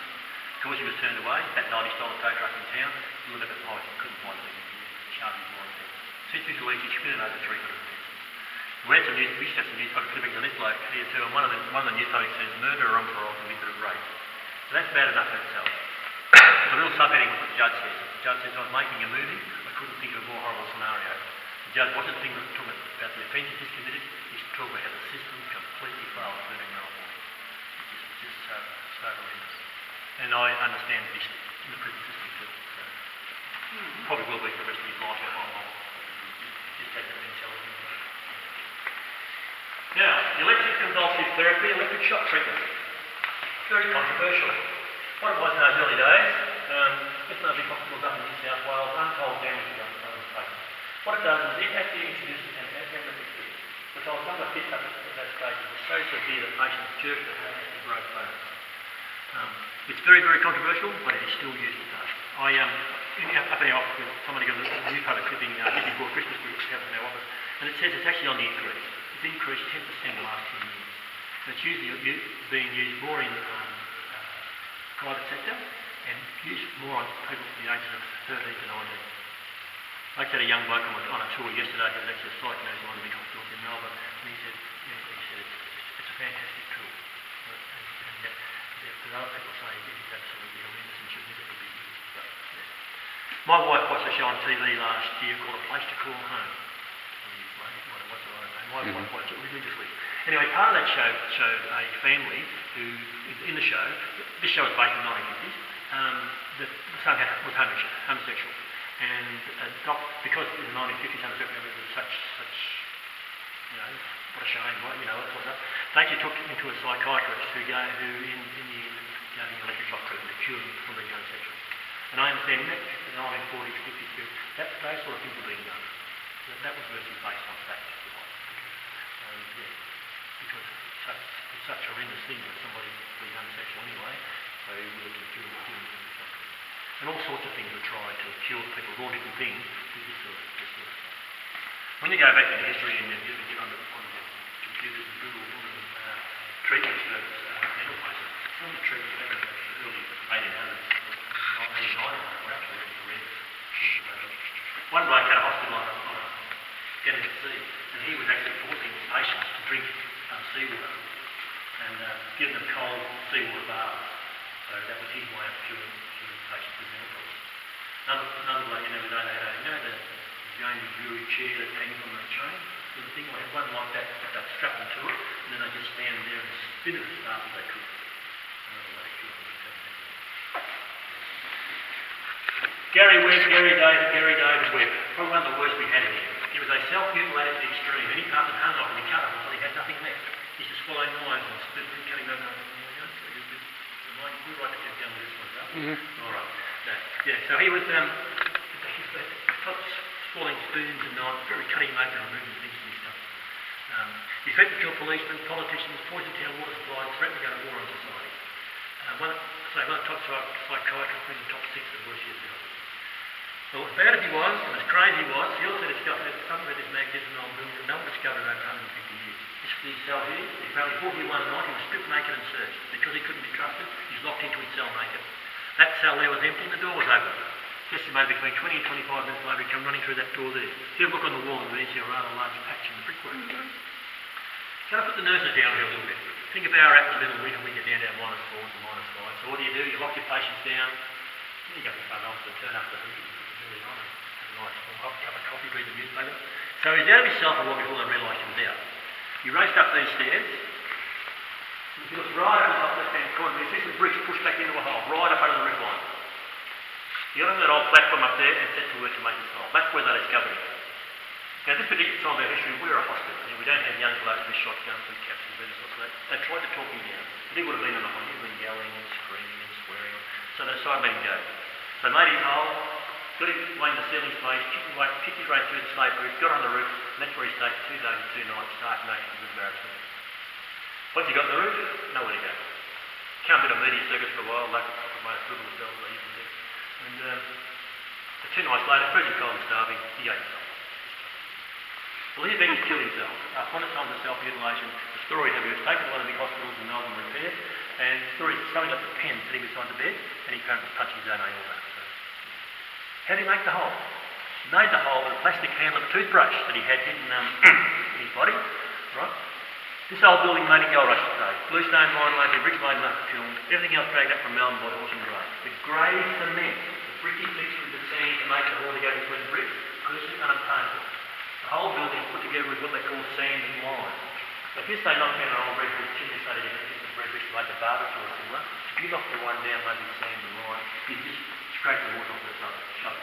Of course, he was turned away. That night he stole a tow truck in town. He looked at the pipe, he couldn't find anything. He sharpened his mind there. Since his release, he's committed over 300 offences. We used to have some newspaper clippings on this bloke here too, and one of the newspapers says, murderer on parole convicted of rape. So that's bad enough in itself. The real subheading was what the judge says. The judge says, I was making a movie, I couldn't think of a more horrible scenario. The judge wasn't talking about the offences he's committed, he's talking about how the system completely failed 13-year-old boy. It's just so horrendous. And I understand that he's in the prison system too, so probably will be for the rest of his life at home. Just take that mentality. Now, electric convulsive therapy, electric shock treatment. Very controversial. What it was in those early days, just no big hospitals up in New South Wales, untold damage done to those patients. What it does is it actually introduces an epileptic fit. Because some of the fits up at that stage was so severe that patients jerked their head and broke bones. It's very, very controversial, but it is still used today. Up in our office, somebody got a newspaper clipping just before Christmas we have in our office, and it says it's actually on the increase. It's increased 10% in the last 10 years. And it's usually being used more in private sector and used more on people from the ages of 13 to 19. I had a young bloke on a tour yesterday who was actually a psych nurse in one of the big hospitals in Melbourne, and he said it's a fantastic tool. And yet, there are other people saying it is absolutely horrendous and should never be used. But, yeah. My wife watched a show on TV last year called A Place to Call Home. My wife watched it religiously. Anyway, part of that show showed a family who, in the show, this show was based in the 1950s, the son was homosexual. And because in the 1950s homosexuality was such, what a shame, they actually took him to a psychiatrist who in the end gave him electric shock treatment to cure him from being homosexual. And I understand that in the 1940s, 50s, those sort of things were being done. That was virtually based on fact. Because it's such a horrendous thing that somebody being homosexual anyway, so we look to cure them with shock treatment. And all sorts of things were tried to cure people with all different things with this sort of stuff. When you go back into history and you get on the computers and Google treatments for mental patients, some of the treatments back in the early 1800s, 1890s, were absolutely horrendous. One bloke had a hospital on a getting to sea, and he was actually forcing his patients to drink seawater and give them cold seawater baths. So that was his way of curing patients with mental problems. Another bloke in there was the James Drury chair that hangs on the chain. So the thing I had one like that, but they'd strap them to it, and then they just stand there and spin it as fast as they could. Gary David Webb, probably one of the worst we had in here. He was a self-mutilated to the extreme. Any part that hung off and he cut off until he had nothing left. He used to swallow knives and spit cutting those off. We'd like to get down with this one, right? All right. So he was swallowing spoons and knives, very cutting him open and removing things from his stuff. He threatened to kill policemen, politicians, poison town water supplies, threatened to go to war on society. One of the top psychiatrists in the top 6 of worst years ago. Well, as bad as he was, and as crazy he was, he also discovered something about this magnificent old building that no one discovered in over 150 years. This cell here, he found 41 night, he was stripped naked and searched. Because he couldn't be trusted, he's locked into his cell naked. That cell there was empty and the door was open. Just about between 20 and 25 minutes later, he came running through that door there. If you look on the wall, you see a rather large patch in the brickwork. Can I put the nurses down here a little bit? Think of our atmosphere in the winter when you get down to -4 to -5. So what do? You lock your patients down, then you go to the front office and turn up the heat. Really nice. Have a nice hot cup of coffee, read the newspaper. So he's out of himself a while before they realised he was out. He raced up these stairs. He looks right up the top left-hand corner. He sees some bricks pushed back into a hole, right up under the roof line. He got on that old platform up there and set to work to make his hole. That's where they discovered him. Now, this particular time of our history, we're a hospital. We don't have young blokes with shotguns and caps and boots like that. They tried to talk him down. He would have been on the one. He'd been yelling and screaming and swearing. So they decided to let him go. So they made his hole, got him away in the ceiling space, kicked his way through the slate roof, got on the roof, and that's where he stayed 2 days and 2 nights, stark naked with embarrassment. Once he got on the roof, nowhere to go. Can't get a media circus for a while, local copper made a fool of himself, they used to do. And 2 nights later, freezing cold and starving, he ate himself. Well, he eventually killed himself. Upon the time of self-mutilation, the story is that he was taken to one of the big hospitals in Melbourne and repaired, and the story is something like the pen sitting beside the bed, and he apparently punched his own aorta. So, how did he make the hole? He made the hole with a plastic handle of a toothbrush that he had hidden in his body, right? This old building made in gold rush days. Bluestone mine laid, bricks made in market kiln, everything else dragged up from Melbourne by horse and dray. The grey cement, the bricky mixed with the sand to make the hole to go between the bricks, personally unobtainable. The whole building is put together with what they call sand and lime. So if you say knock down an old red brick chimney so that you can get some red bricks to make a barbecue or similar, if you knock the one down maybe sand and lime, you just scrape the water off the top.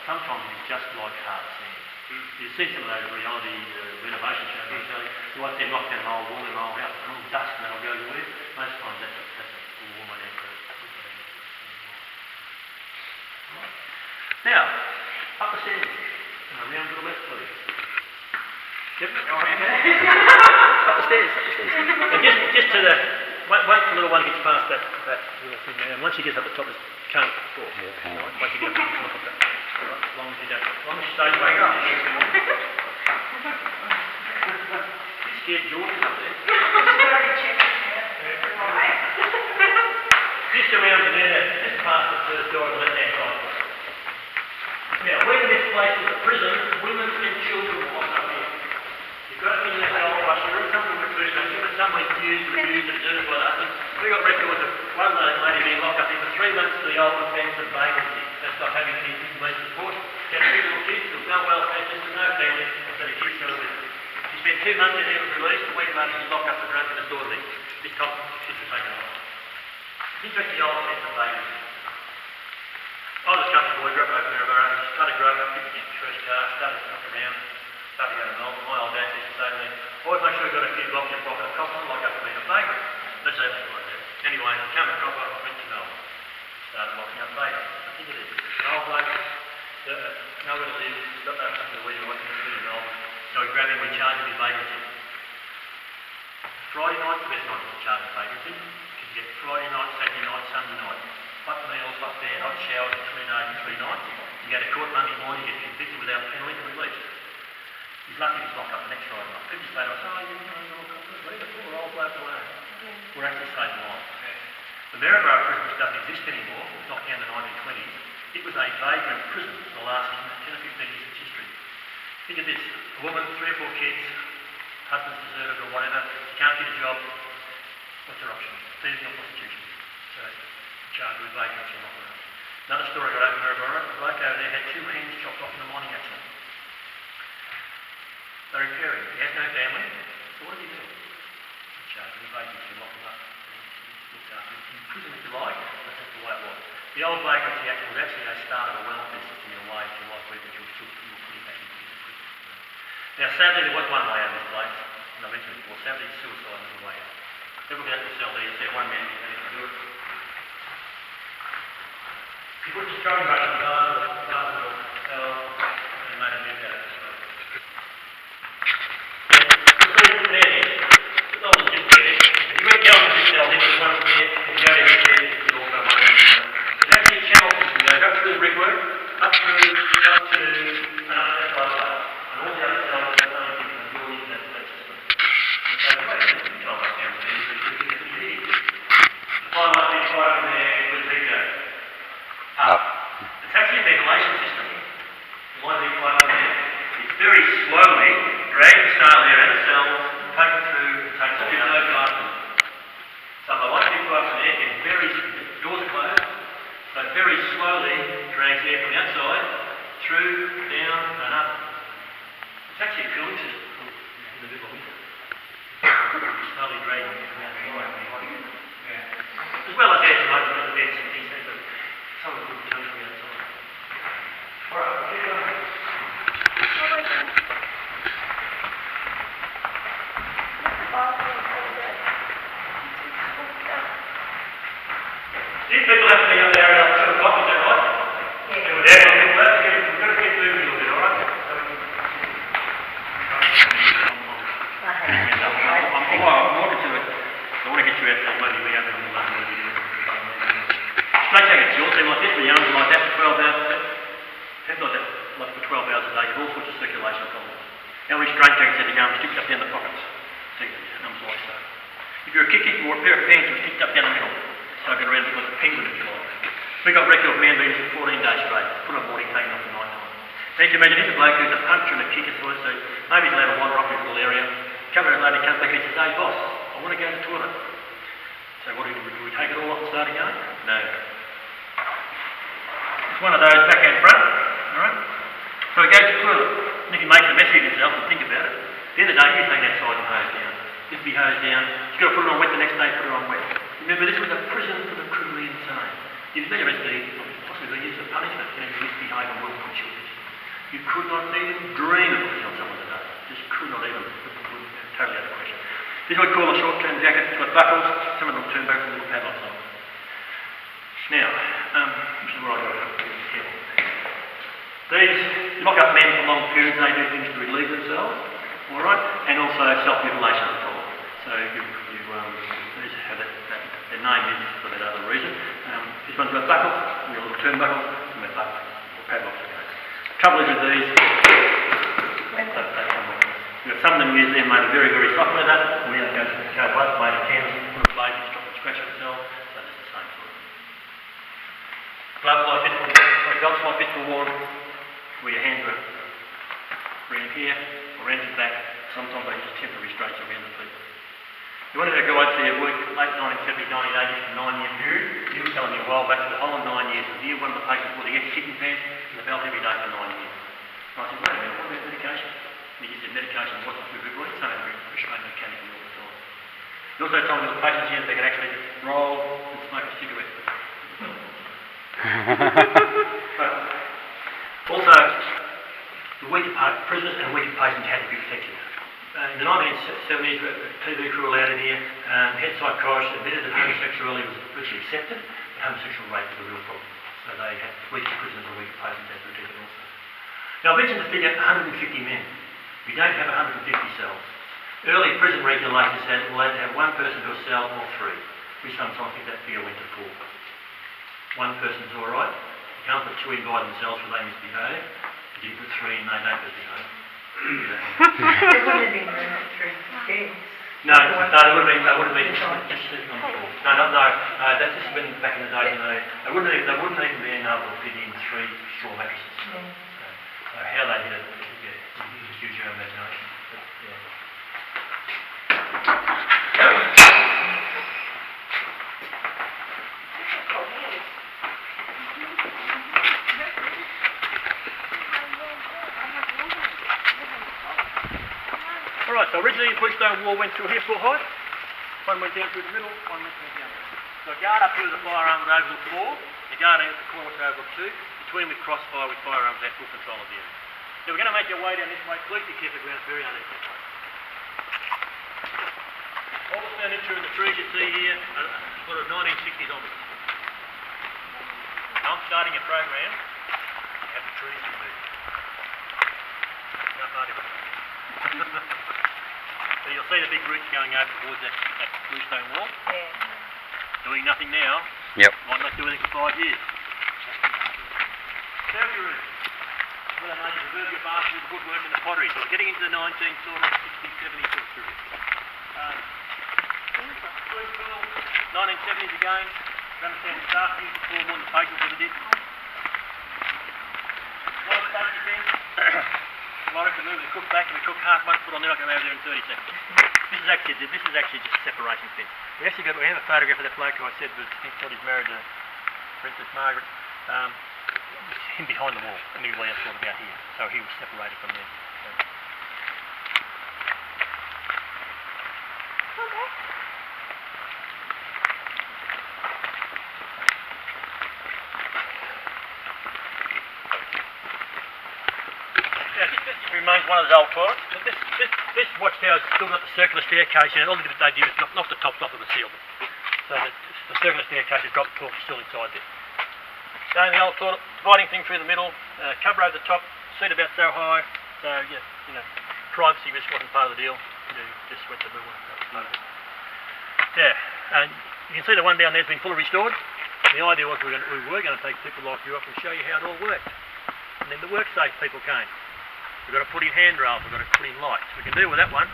Sometimes it's just like hard sand. You've seen some of those reality renovation shows where they tell you watch them knock down an old wall in an old house and all dust and that'll go everywhere. Most times that's a wall made out of right. Now, up the stairs and around to the left please. Yep. Up the stairs. And just to the once the little one gets past that little thing there, and once he gets up the top, it can't fall. Yeah, hang on. Right? Once you get up the top of that. Right? As long as you don't. As long as you stay away from it. You scared George up there. Just around to there, just past the first door on the left hand side. Now, when this place was a prison, women and children were locked up here. You've got to think of that old rush. There is something with prison. Some were abused and deserted by others. We got records of one lady being locked up here for 3 months for the old offence of vagrancy. That's not having any information support. She had 2 little kids, there was no welfare system, no family, so the kids were with her. She spent 2 months in there, was released, a week later she was locked up for drunk and disorderly. This time, kids were taken off. It's interesting, the old offence of vagrancy. I was a country boy, grew up over there, started growing up, picked my first car, started to look around, started to go to Melbourne. My old dad used to say to me, always make sure you've got a few blocks in your pocket, it costs us like us being a vagrant. That's how they like that. Anyway, I came across, I went to Melbourne, started locking up vagrants. I think it is. An old bloke, nowhere to live, got no fucking weed, I wasn't in Melbourne, so we grabbed him, we charged him with vagrancy. Friday night, the best night to charge him vagrancy, because you get Friday night, Saturday night, Sunday night. Hot meals, hot bed, hot showers for 3 days and 3 nights. You go to court Monday morning, you get convicted without penalty and released. He's lucky he's locked up the next Friday night. 50 later, I say, oh, you know, leave the poor old bloke alone. We're actually saving lives. The Maryborough prison which doesn't exist anymore, it was knocked down in the 1920s. It was a vagrant prison for the last 10 or 15 years of its history. Think of this, a woman, 3 or 4 kids, husband's deserted or whatever, she can't get a job. What's her option? Thieving or prostitution. So, charged with vagrancy and all that. Another story got over Maryborough. A bloke over there had 2 hands chopped off in a mining accident. They're repairing. He has no family. So what does he do? He's charged with vagrancy, locked him up. He's looked after him. In prison, if you like, that's just the way it was. The old vagrancy act was actually a start of a welfare system in a way, if you like, where you were putting back into prison. Now, sadly, there was one way out of this place, and I mentioned it before. Sadly, suicide was the way out. Everyone got to the cell there, you said one man didn't to do it. He put the throwing brush in the bars of the cell and he made a move out of this room. There it is. It's not legit there. If you went down to this cell, there was one there, if you go down the stairs, you could also one there. There's actually a channel system goes up through the brickwork, up to, and up that blood line. And all the other cells are the same thing and built into that system. And so, wait, you can't walk down the stairs, so you can get here. The fire might be fire in there, where's the big go? Up. It's actually These people have to be up there at 2 o'clock, is that right? Yeah. And we're there, we've got to get moving a little bit, alright? I want to get you out there, maybe we have a little bit of straight jackets, you'll see like this, the yarns are like that for 12 hours, heads like that, like for 12 hours a day, with all sorts of circulation problems. Now we straight jackets have the arms sticked up down the pockets. See, arms like so. If you're a kicky or a pair of pants, you're sticked up down the middle. So I get around like a penguin if you like. We got record of man beaters for 14 days straight, put on board, taken off at night time. Now you can imagine if a bloke who's a puncher and a kicker sort of, so maybe he's allowed to wander off in a little area, a couple of days later he comes back and he says, hey boss, I want to go to the toilet. So what do we take it all off and start again? No. It's one of those back and front, alright? So he goes to the toilet, and if he makes a mess of himself, and think about it, at the end of the day, he's taken outside and hosed down. If he hosed down, he's got to put it on wet the next day, put it on wet. Remember, this was a prison for the criminally insane. You've been arrested, possibly used as punishment for misbehaving and well-put children. You could not even dream of putting on someone today. Just could not even, totally out of question. This is what we call a short-term jacket. It's got buckles, some of them turn back with little padlocks on. Now, this is where I got it. These lock up men for long periods, they do things to relieve themselves, alright, and also self-mutilation is a problem. So these have their name is for that other reason. This one's got buckles, we've got a little turnbuckle, and we've got padlocks. The trouble is with these, they come with. We've got some of them use them made very, very soft leather, we have to go to the blood, made of canvas, put a blade, stop and scratch themselves, so it's the same sort of. Gloves like this, belts like this were worn, where your hands are around here, around your back, sometimes they use temporary restraints around the feet. You wanted a guide to your work late 1970, 1980 for a 9-year period. You were telling me a while back for the whole of 9 years of year one of the patients wore the kicking pants and the belt every day for 9 years. And I said, wait a minute, what about medication? And he said, medication wasn't too good, well, it's something very restrained mechanically all the time. He also told me the patients here that they could actually roll and smoke a cigarette. Also, the weaker prisoners and weaker patients had to be protected. In the 1970s, TV crew allowed in here, head psychiatrists admitted that homosexuality was virtually accepted, but homosexual rape was a real problem. So they had weaker prisoners and weaker patients had to protect it also. Now I mentioned the figure 150 men. We don't have 150 cells. Early prison regulations said we'll have to have one person to a cell or 3. We sometimes think that figure went to 4. One person's alright. You can't put 2 in by themselves because they misbehave. You can put 3 in, they don't misbehave. It wouldn't have been room at 3 beds. No, they would have been just sitting on the floor. No, that's just been back in the day, they wouldn't even been able to fit in 3 straw mattresses. So how they did it, you just use your own imagination. But, yeah. Alright, so originally the Bridgestone wall went through here full height. One went down through the middle, one went through the other. So a guard up through the firearm would overlook 4, the guard out the corner would overlook 2. Between with crossfire with firearms had full control of the area. So we're going to make our way down this way. Please be careful, the ground's very uneven. All the furniture and the trees you see here are sort of 1960s onwards. Now I'm starting a program to have the trees removed. Not part of it. So you'll see the big roots going over towards that bluestone wall. Yeah. Doing nothing now. Yep. Might not do anything for 5 years. Conservatory room. Well, I know you preserve your bathroom, the woodwork and the pottery. So we're getting into the 1960s, 70s sort of period. Swimming pool, 1970s again. You understand the staff used the pool more than the patients ever did. Water safety fence. Water can move the cook back and we cook half 1 foot on there, I can go over there in 30 seconds. This is actually just a separation fence. We have a photograph of that bloke who I said was, he thought he's married to Princess Margaret. Him behind the wall, and he was sort of about here. So he was separated from there. Okay. Yeah, this remains one of those old toilets. But this watchtower's still got the circular staircase in it. All they did is knock the tops off of the seal. So that the circular staircase has dropped torque still inside there. Down the old toilet, dividing thing through the middle, cover over the top, seat about so high, so yeah, you know, privacy risk wasn't part of the deal. You just went to the middle, that was part of it. Yeah, and you can see the one down there's been fully restored. The idea was we were going to take people like you up and show you how it all worked. And then the WorkSafe people came. We've got to put in handrails, we've got to put in lights. We can deal with that one.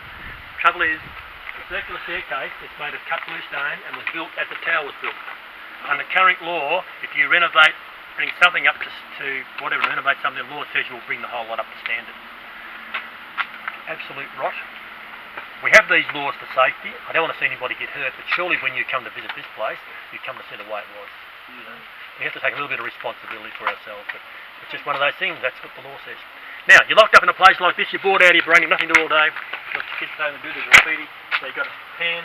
Trouble is, the circular staircase is made of cut blue stone and was built as the tower was built. Under current law, if you renovate, bring something up to whatever, renovate something, the law says you'll bring the whole lot up to standard. Absolute rot. We have these laws for safety. I don't want to see anybody get hurt, but surely when you come to visit this place, you come to see the way it was. You know? We have to take a little bit of responsibility for ourselves, but it's just one of those things. That's what the law says. Now, you're locked up in a place like this, you're bored out of your brain, you've nothing to do all day, you've got your kids home to do the graffiti, so you've got a hand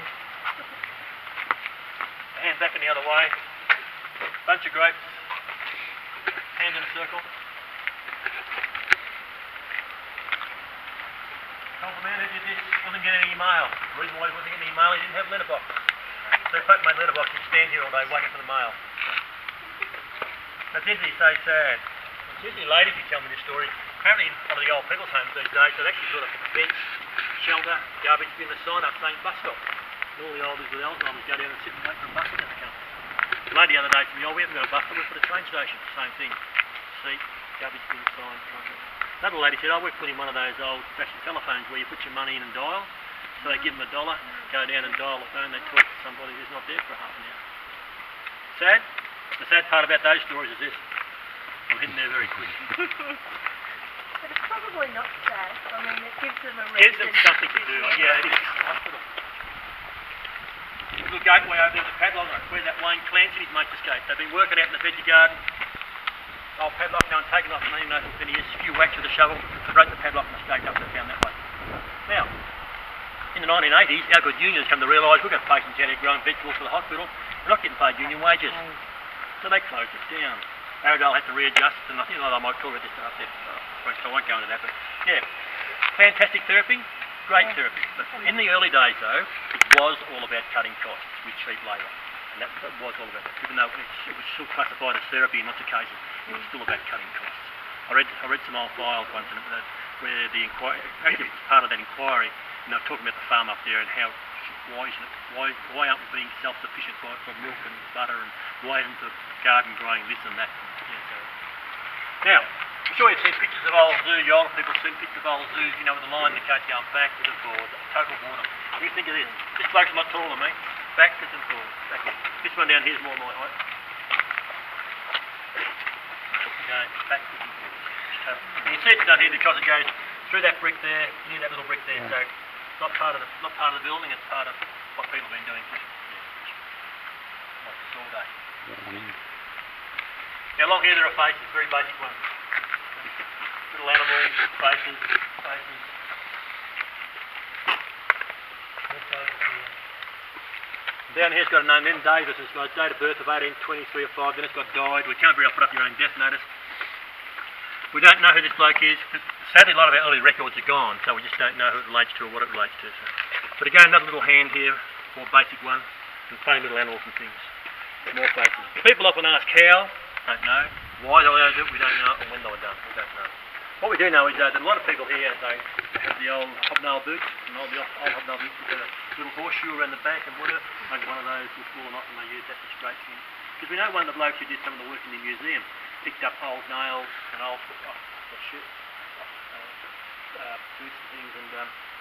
back in the other way, bunch of grapes, hand in a circle. Told the man who did this, wasn't getting any mail. The reason why he wasn't getting any mail, he didn't have letterbox. So Pope made letterbox, he'd stand here all day waiting for the mail. That's interesting, so sad. It's usually ladies who tell me this story. Apparently in one of the old people's homes these days, they've actually got a bench, shelter, garbage bin, a sign up saying bus stop. And all the oldies with Alzheimer's go down and sit and wait for a bus to come. The lady the other day said, oh, we haven't got a bus stop, we've got a train station. Same thing. Seat, garbage bin, sign. Another lady said, oh, we've put in one of those old-fashioned telephones where you put your money in and dial. So they give them $1, go down and dial the phone, they talk to somebody who's not there for half an hour. Sad? The sad part about those stories is this. I'm hitting there very quick. But it's probably not sad. I mean, it gives them a reason. Gives them something to do. Yeah, it is. Hospital. Little gateway over there, the padlock, where that Wayne Clancy and his mates escaped. They've been working out in the veggie garden. Old padlock, no one taken off, and they didn't know who it is. A few whacks with a shovel, broke the padlock and escaped up and down that way. Now, in the 1980s, our good unions come to realise we've got patients out here growing vegetables for the hospital. We're not getting paid union wages. So they closed it down. Aragdale had to readjust, and I think I might talk about this up there, so I won't go into that, but yeah, fantastic therapy, great therapy. But in the early days though, it was all about cutting costs with cheap labour. And that was all about it. Even though it was still classified as therapy in lots of cases, it was still about cutting costs. I read some old files once where the inquiry, actually it was part of that inquiry, and they were talking about the farm up there and how why aren't we being self-sufficient for milk and butter, and why isn't the garden growing this and that? Yeah, so. Now, I'm sure you've seen pictures of old zoos, you older people have seen pictures of old zoos, you know, with the lion and the cage going backwards and forwards, total boredom. You think of this, this bloke's a lot taller than me, backwards and forwards, backwards. This one down here is more my height. Going backwards and forwards. And you see it's done here because it goes through that brick there, near that little brick there, so it's not part of the building, it's part of what people have been doing for like this all day. Now along here there are faces, very basic ones. Little animals, faces. Down here's got a name, then Davis, it's got a date of birth of 1823 or 5, then it's got died. We can't be able to put up your own death notice. We don't know who this bloke is. Sadly, a lot of our early records are gone, so we just don't know who it relates to or what it relates to. So. But again, another little hand here, more basic one, and plain little animals and things. More faces. People often ask how, don't know. Why they do it, we don't know, and when they were done, we don't know. What we do know is that a lot of people here, they have the old hobnail boots, and old hobnail boots with a little horseshoe around the back and whatever. Maybe one of those with small knot, and they use that to scrape things. Because we know one of the blokes who did some of the work in the museum picked up old nails and old boots and things, and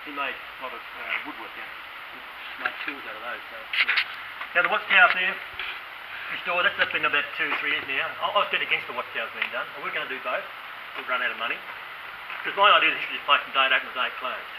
he made a lot of woodwork out. He made tools out of those. So, yeah. Now the watchtower there, restored, that's been about 2 or 3 years now. I was dead against the watchtower being done. We're going to do both. We've run out of money. Because my idea is this place from day open to day closed.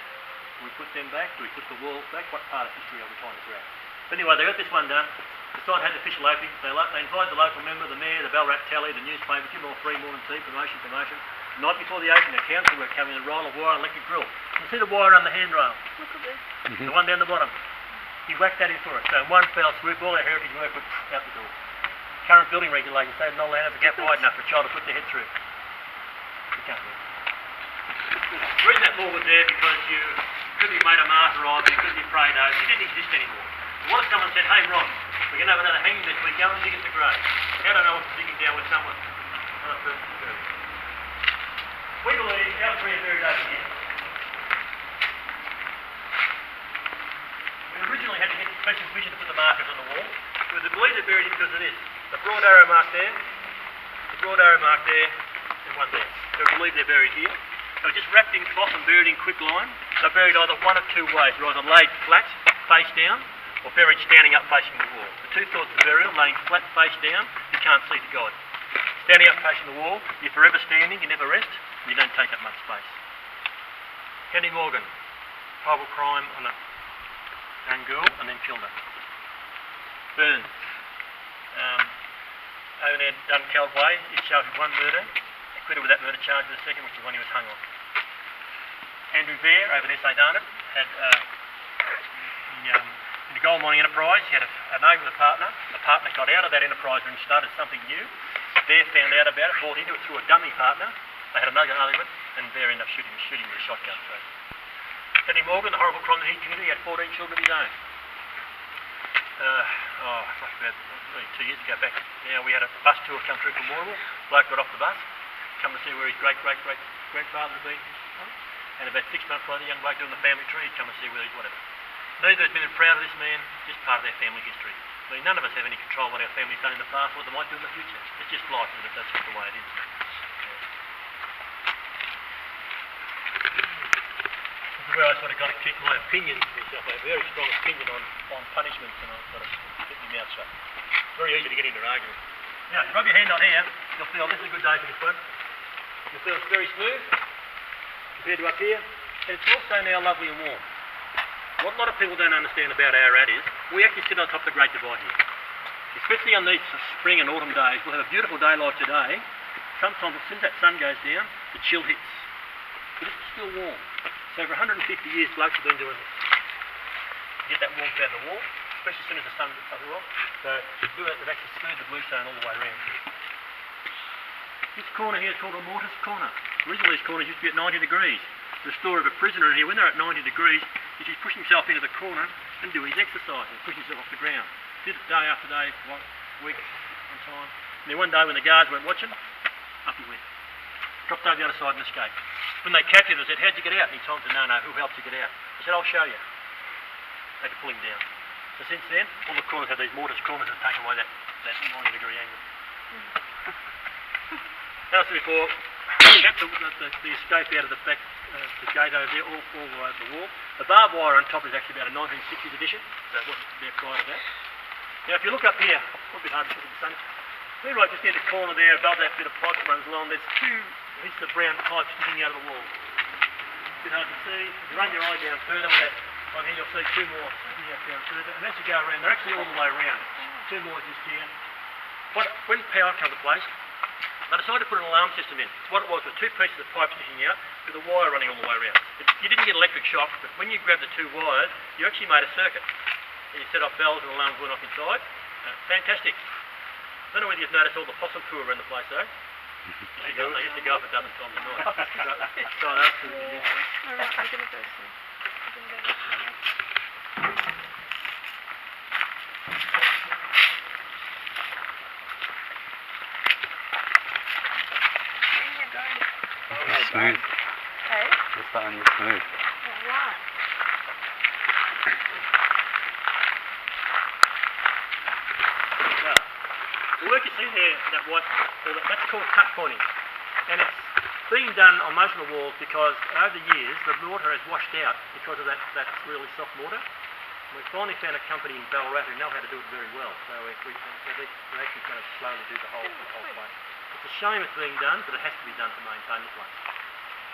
Do we put them back? Do we put the walls back? What part of history are we trying to grab? But anyway, they got this one done. The site had the official opening. They invited the local member, the mayor, the Ballarat Telly, the newspaper, give them all free morning tea, promotion. The night before the opening, the council were coming in a roll of wire and electric drill. You can see the wire on the handrail. Look at this. The one down the bottom. He whacked that in for us. So in one fell swoop, all our heritage work went out the door. Current building regulations say no land has a gap wide enough for a child to put their head through. You can't do it. The reason that law was there because you could be made a martyr of, you could be prayed over, you didn't exist anymore. What if someone said, hey Ron, We're going to have another hanging this week. Go and dig at the grave. How do I know if I'm digging down with someone, another person is buried? We believe our three are buried over here. We originally had to get special permission to put the markers on the wall. We believe they're buried because of this. The broad arrow mark there, the broad arrow mark there, and one there. So we believe they're buried here. They were just wrapped in cloth and buried in quick line. They're buried either one of two ways. They're either laid flat, face down, or buried standing up facing the wall. The two thoughts of burial, laying flat face down, you can't see to God. Standing up facing the wall, you're forever standing, you never rest, and you don't take up much space. Henry Morgan, horrible crime on a young girl and then killed her. Burns. Over there, Dunkeld Way, he's charged with one murder, acquitted with that murder charge with the second, which is one he was hung on. Andrew Bear, over there, St Arnott, had in the gold mining enterprise, he had an argument with a partner. The partner got out of that enterprise and started something new. Bear found out about it, bought into it through a dummy partner. They had another argument, and Bear ended up shooting with a shotgun. So, Henry Morgan, the horrible crime that he committed, he had 14 children of his own. About 2 years ago back now, we had a bus tour come through from Morwell. Bloke got off the bus, come to see where his great-great-great-grandfather had been. And about 6 months later, the young bloke doing the family tree, he'd come and see where he's whatever. Neither has been proud of this man, just part of their family history. I mean, none of us have any control what our family's done in the past, what they might do in the future. It's just life, isn't it? That's just the way it is. This is where I sort of got to keep my opinions myself. I have a very strong opinion on punishments, and I've got to keep my mouth shut. It's very easy to get into an argument. Now, if you rub your hand on here, you'll feel this is a good day for this one. You'll feel it's very smooth compared to up here, and it's also now lovely and warm. What a lot of people don't understand about Ararat is we actually sit on top of the Great Divide here. Especially on these spring and autumn days, we'll have a beautiful day like today. Sometimes as soon as that sun goes down, the chill hits. But it's still warm. So for 150 years, blokes have been doing this. Get that warmth out of the wall, especially as soon as the sun gets up the wall. So to do it, they've actually smoothed the bluestone all the way around. This corner here is called a mortise corner. Originally this corner used to be at 90 degrees. The story of a prisoner in here, when they're at 90 degrees, is he's pushing himself into the corner and doing his exercise and pushing himself off the ground. Did it day after day, for weeks and time. And then one day when the guards weren't watching, up he went. Dropped over the other side and escaped. When they captured him, they said, "How'd you get out?" And he told them, "No, who helped you get out?" He said, "I'll show you." They had to pull him down. So since then, all the corners have these mortise corners that take away that 90-degree angle. As I said before, the escape out of the back, the gate over there, all the way over the wall. The barbed wire on top is actually about a 1960s edition, so it wasn't there prior to that. Now if you look up here, it's a bit hard to look at the sun. See right just near the corner there, above that bit of pipe that runs along, there's two pieces of brown pipe sticking out of the wall. It's a bit hard to see. If you run your eye down further with that on here, you'll see two more sticking out down further. And as you go around, they're actually all the way around. Two more just here. When power came to place, they decided to put an alarm system in. What it was two pieces of pipe sticking out with a wire running all the way around. You didn't get electric shock, but when you grabbed the two wires, you actually made a circuit. And you set off bells and alarms went off inside. Fantastic. I don't know whether you've noticed all the possum poo around the place, though. They used to go up a dozen times a night. So that's absolutely yeah. Alright, I'm going to go soon. I'm going to go soon. Smooth. Hey? It's starting to smooth. Alright. Now, the work you see there, that's called cut pointing. And it's being done on most of the walls because over the years the mortar has washed out because of that really soft mortar. We finally found a company in Ballarat who know how to do it very well. So they're actually going to slowly do the whole place. It's a shame it's being done, but it has to be done to maintain the place.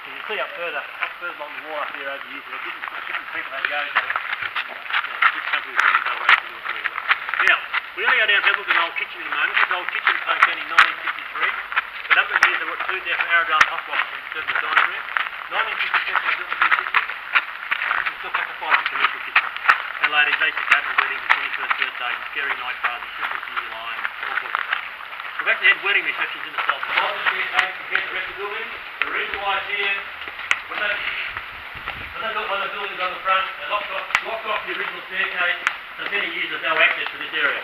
You can see up further along the wall up here over the years, there are different people that go to this company was in Ballarat to do it very well. Now, we're going to go down and have a look at an old kitchen in a moment. This old kitchen came down in 1953. For a number of years they brought food down from Arradale Hot Box and served in the dining room. 1957 they built a new kitchen. You can still classify as a commercial kitchen. And ladies, they used to go to weddings, 21st birthdays, scary night parties, Christmas New Year line, all sorts of things. We've actually had wedding receptions in the cell. The modern staircase compared to the rest of the building. The reason why it's here, when they built one of the buildings on the front, they locked off the original staircase. For many years there's no access to this area.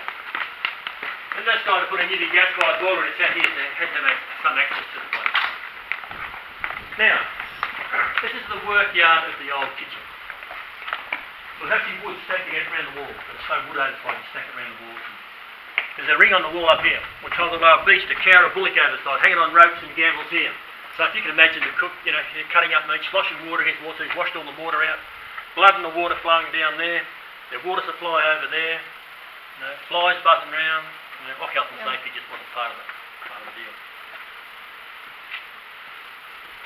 decided to put a new gas-fired boiler in its out here, so it had to have some access to the place. Now, this is the workyard of the old kitchen. We'll have some wood stacking it around the wall. There's so wood over the place, stack it around the walls. There's a ring on the wall up here, which holds a lower beach to carry a bullock over the side, hanging on ropes and gambles here. So if you can imagine the cook, you know, cutting up meat, sloshing water against water, so he's washed all the water out, blood and the water flowing down there, their water supply over there, you know, flies buzzing around, you know, health and safety just wasn't part of the deal.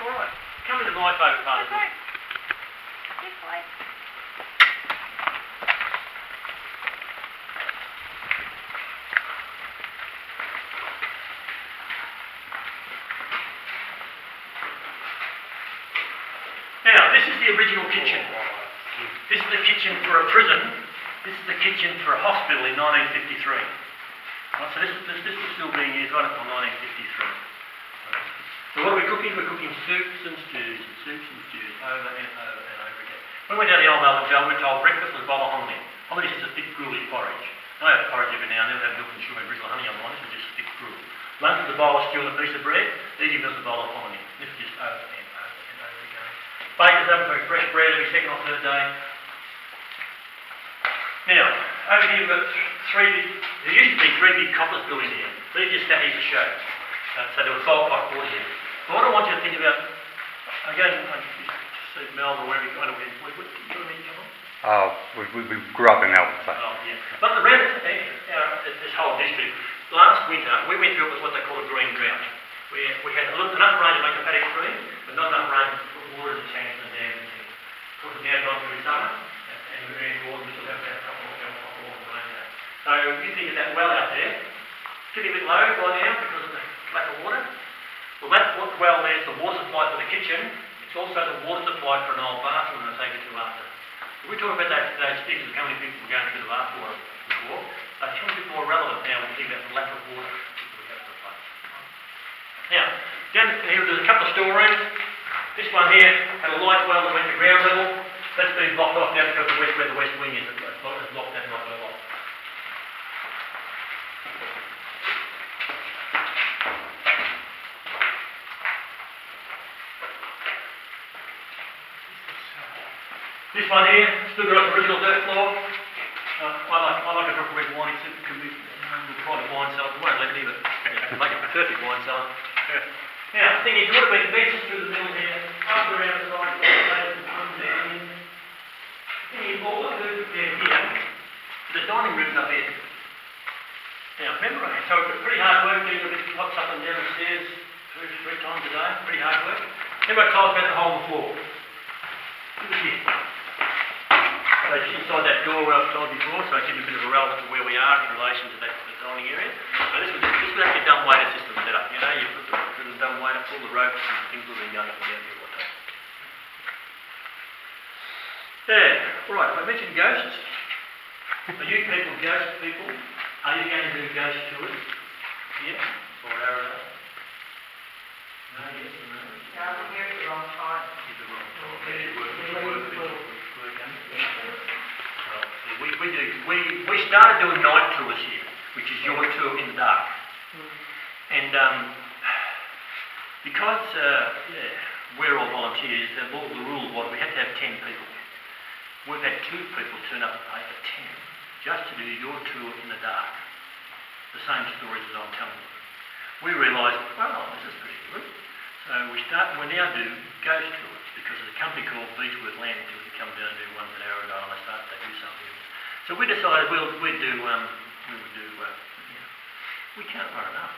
Alright, coming to my favourite part of it. This way. Now, this is the original kitchen. This is the kitchen for a prison. This is the kitchen for a hospital in 1953. Right, so this was still being used right up until 1953. So what are we cooking? We're cooking soups and stews over and over and over again. When we went down to the old Melbourne jail, we were told breakfast was a bowl of hominy. Hominy is just a thick gruely porridge. I have porridge every now and then. We'll have milk and sugar and drizzle honey on mine. This is just a thick gruel. Lunch was a bowl of stew and a piece of bread. Evening was a bowl of hominy. This is just over and over and over again. Bakers oven for fresh bread every second or third day. Now, over here we've got there used to be three big coppers built in here. These just sat here for show. So there was 5 pot water here. But what I want you to think about, again, I see Melbourne, wherever you go, what do you want me to come on? We grew up in Melbourne, so. Oh, yeah. But around this whole district, last winter, we went through what they call a green drought. We had enough rain to make the paddock green, but not enough rain to put water in the tanks and the dams and things. Of course, we've now gone through summer, and we're in autumn, we still have a couple more rain now. So you think of that well out there, it's getting a bit low by now because of the lack of water. Well, that well there's the water supply for the kitchen. It's also the water supply for an old bathroom I'll take you to after. If we talk about those figures of how many people were going through the bathwater before, they become a bit more relevant now when we think about the lack of water that we have to replace. Now, down here there's a couple of storerooms. This one here had a light well that went to ground level. That's been blocked off now because of where the west wing is. It's blocked that night well off. This one here, still got the original dirt floor. I like a proper red wine. It can be the private wine cellar. We won't let it either. Make it a perfect wine cellar. Now, the thing is, you would have been benches through the middle here, up and around the side, and come down in. The thing is, all the food down here, the dining room's up here. Now, remember, so it's pretty hard work getting the big pots up and down the stairs three times a day. Pretty hard work. Remember I told you about the hole in the floor? Look at here. So just inside that door where I've told you before, so it gives you a bit of a relevance to where we are in relation to the dining area. So this was actually a dumb waiter system set up. You know, you put the dumb waiter, pull the ropes and things will be going up and down here one day. Yeah, right, I mentioned ghosts. Are you people ghost people? Are you going to do ghost tours? Yeah? Or Arrow? No, yes or no? No, I'm here at the wrong time. It's the wrong time. We started doing night tours here, which is your tour in the dark. And because we're all volunteers, the rule was we had to have 10 people. We've had 2 people turn up and pay for 10 just to do your tour in the dark. The same stories as I'm telling you. We realised, well, this is pretty good. So we now do ghost tours because there's a company called Beechworth Landing Tours that come down and do ones at Arrowdale and they do something. So we decided we can't run enough.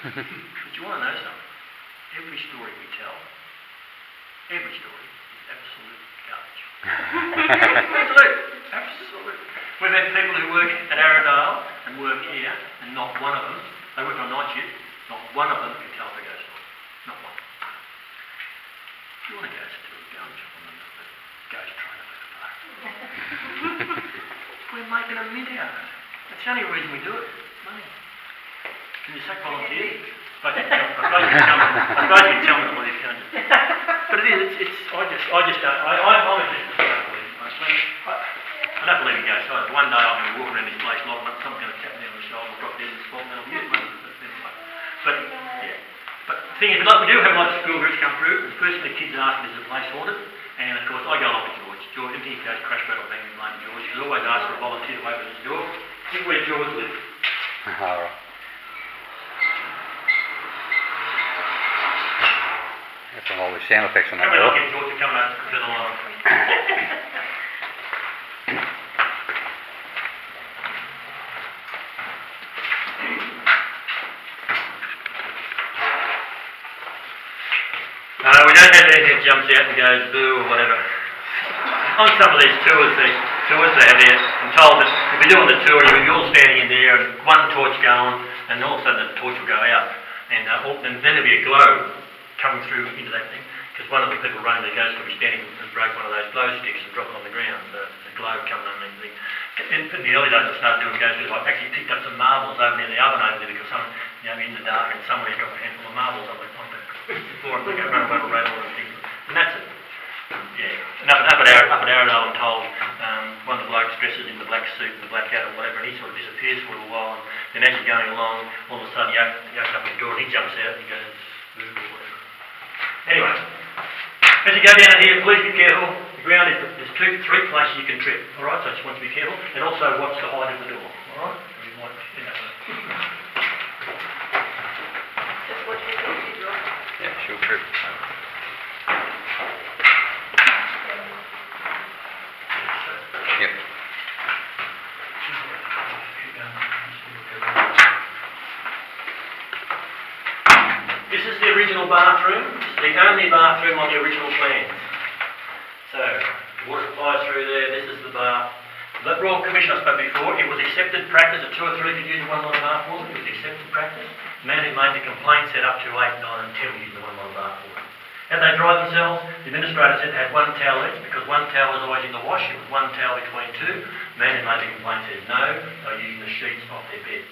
But you want to know something? Every story we tell, every story is absolute garbage. Absolute. We've had people who work at Arrowdale and work here, and not one of them, they work on night shift, not one of them can tell a ghost story. Not one. If you want a ghost story, go and jump on the ghost train over the park. We're making a mint out of it. That's the only reason we do it. Money. Can you sack volunteers? I suppose you can tell me what you've done. But it is, I'm a business, I don't believe in ghosts. One day I'm going to walk around this place, someone's going to tap me on the shoulder, drop dead in the spot, and thing is, like, we do have a lot of school groups come through. The first thing the kids ask is the place haunted? And of course, I go along with George. George, anything he goes crash rattle bang, blame George. He's always asked for a volunteer to open his door. This is where George lives. Alright. Got some lovely sound effects on that Come on, I'll door. get George to come up to the line. We don't have anything that jumps out and goes boo or whatever. On some of these tours they have there, I'm told that if you're doing the tour, you're all standing in there and one torch going, and all of a sudden the torch will go out, and then there'll be a glow coming through into that thing, because one of the people running the ghost will be standing and break one of those glow sticks and drop it on the ground, the glow coming underneath the thing. In the early days I started doing ghost tours, I actually picked up some marbles over in the oven over there, because someone, in the dark, and somebody got a handful of marbles on the floor, and they go run away or and things, and that's it. Yeah, and up at Arundel, I'm told, one of the blokes dresses in the black suit and the black hat or whatever, and he sort of disappears for a little while, and then as you're going along, all of a sudden you open up his door and he jumps out and he goes, boo or whatever. Anyway, as you go down here, please be careful. The ground is, there's three places you can trip, alright, so I just want you to be careful, and also watch the height of the door, alright? You might end up with Just what you think, George. Yeah, she'll trip. Yep. This is the original bathroom. This is the only bathroom on the original plans. So, water supplies through there, this is the bath. The Royal Commission I spoke before, it was accepted practice that 2 or 3 could use the one-water bath water. It was accepted practice. The man who made the complaint said up to 8, 9 and 10 would use the one-water bath water. Had they dried themselves, the administrator said they had 1 towel each, because 1 towel was always in the wash, it was 1 towel between 2. The man who made the complaint said no, they were using the sheets off their beds.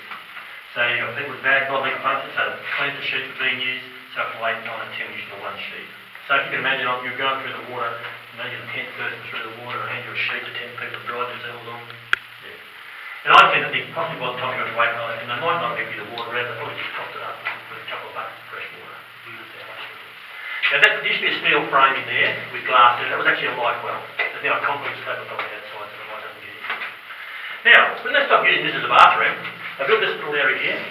So you've got people with bad bodily functions, so the cleanser sheets were being used, so up to 8, 9 and 10 using the 1 sheet. So if you can imagine, you're going through the water, you're the 10th person through the water, and hand you a sheet to 10 people have dried themselves on. Yeah. And I tend to think, possibly by the time you got to 8, 9, and they might not empty the water out, they probably just topped it up with a couple of buckets of fresh water. Now that used to be a steel frame in there with glass in it. That was actually a light well. There's now a concrete slab on the outside so the light doesn't get in. Now, when they stopped using this as a bathroom, they built this little area here,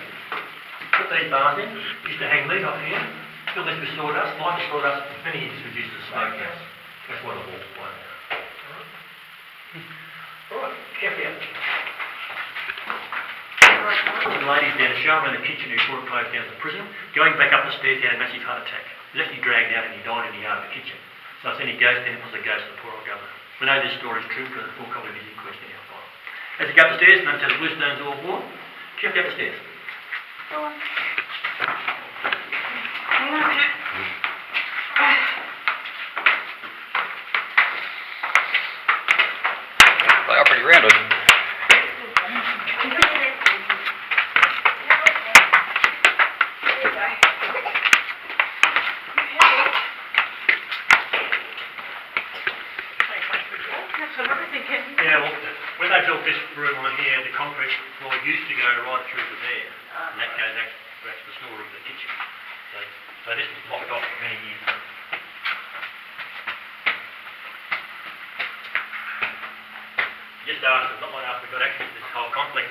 put these bars in, used to hang meat off here, fill this with sawdust, light the sawdust, many years was used as a smoke house. That's why the walls were blown out. Alright, carefully up. Some ladies down to show around the kitchen who saw it closed down to the prison. Going back up the stairs, he had a massive heart attack. He was actually dragged out and he died in the yard of the kitchen. So if any ghost, then it was a ghost of the poor old governor. We know this story is true because the full copy of his inquest in our file. As you go up the stairs, notice how the blue stones are all worn. Carefully up the stairs. Go on. They are pretty rounded. Yeah, well, when they built this room on here, the concrete floor used to go right through to there, and that goes back to the storeroom of the kitchen. So this was blocked off for many years. Just after, not long after we got access to this whole complex,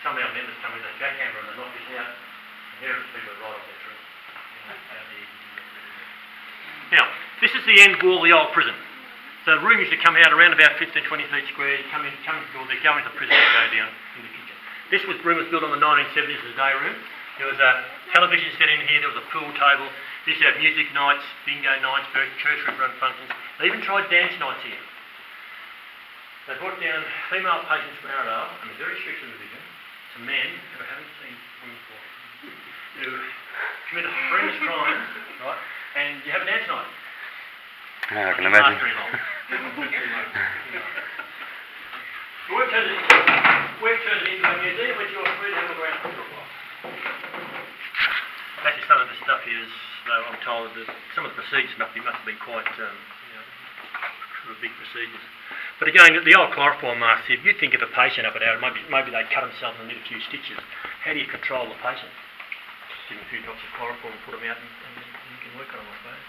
some of our members come with a jackhammer and they knocked this out, and here are people right off their tree. Now, this is the end wall of the old prison. So the room used to come out around about 15, 20 feet square, come into the prison and go down in the kitchen. This room was built on the 1970s as a day room. There was a television set in here, there was a pool table. They used to have music nights, bingo nights, church run functions. They even tried dance nights here. They brought down female patients from Arundel, and a very strict supervision, to men who haven't seen women before, who commit horrendous crimes, right, and you have a dance night. Yeah, I can imagine. We've turned it into a museum which you're free to have a look around. Actually, some of the stuff here is, though I'm told that some of the procedures must have been quite, sort of big procedures. But again, the old chloroform mask here, you'd think if a patient up at out, maybe they'd cut themselves and need a few stitches. How do you control the patient? give them a few drops of chloroform and put them out and you can work on them, I suppose.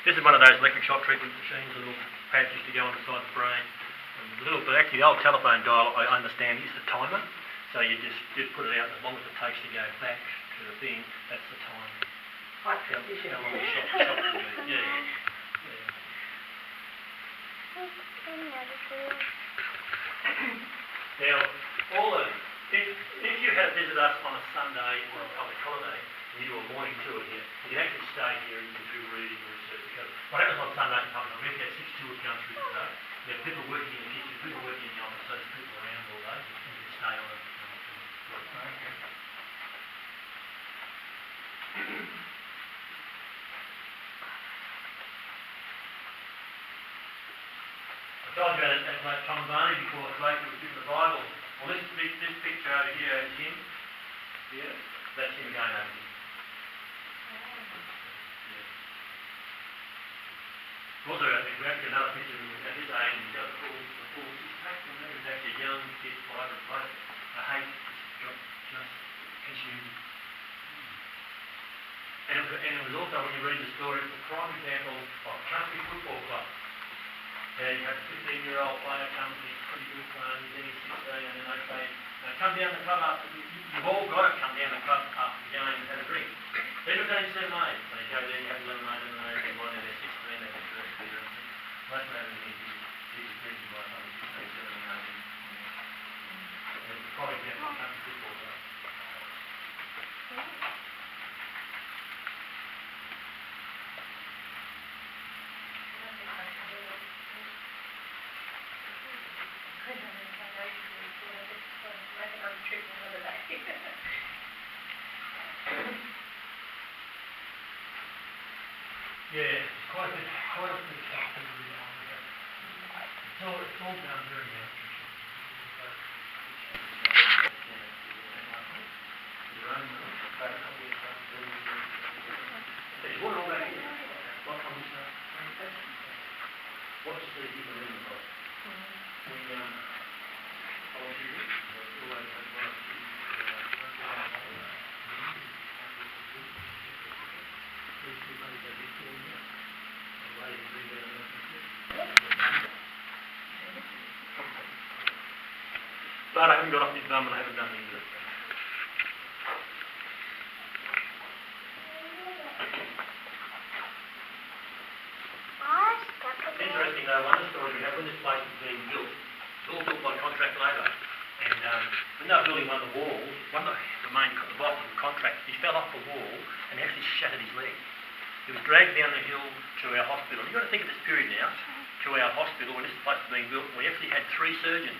This is one of those electric shock treatment machines, the little pads used to go on the side of the brain. Actually the old telephone dial, I understand, is the timer. So you just put it out, as long as it takes to go back to the thing, that's the time. High precision. How long the shock will be. Yeah. Now, if you had visit us on a Sunday or a public holiday, and you do a morning tour here, you can actually stay here and you can do reading and research. Because what happens on Sunday in public holiday, we have 6 tours going through the day. We have people working in the kitchen, people working in the office, so there's people around all day, and you can stay on it. I told you about Tom Barney before, the bloke who was given the Bible. Well, this picture over here is him. Yeah, that's him going over here. Also, we actually another picture at his age, he's got the full six-pack, and he was actually a young, fit, vibrant bloke. I hate just consumed. And it was also, when you read the story, it's a prime example of country football club. You have a 15-year-old player comes, he's pretty good playing, he's in his 16, and then they say, come down the club after, you've all got to come down the club after the game and have a drink. Even if they're 17, so you go there, you have lemonade, and one of their 16, they have first beer, and most of them he's drinking by the time he's 16, 17, 18. And it's a prime example of country football club. Yeah, it's quite a bit stuff to read on there. It's all done very well. There's one all back here. What on this stuff? What's the different in the book? But I haven't got off his bum and I haven't done anything to it. Interesting though, one of the stories we have when this place was being built, it was all built by contract labour. And when they were building one of the walls, the boss of the contract, he fell off the wall and actually shattered his leg. He was dragged down the hill to our hospital. You've got to think of this period now, to our hospital when this place was being built. We actually had 3 surgeons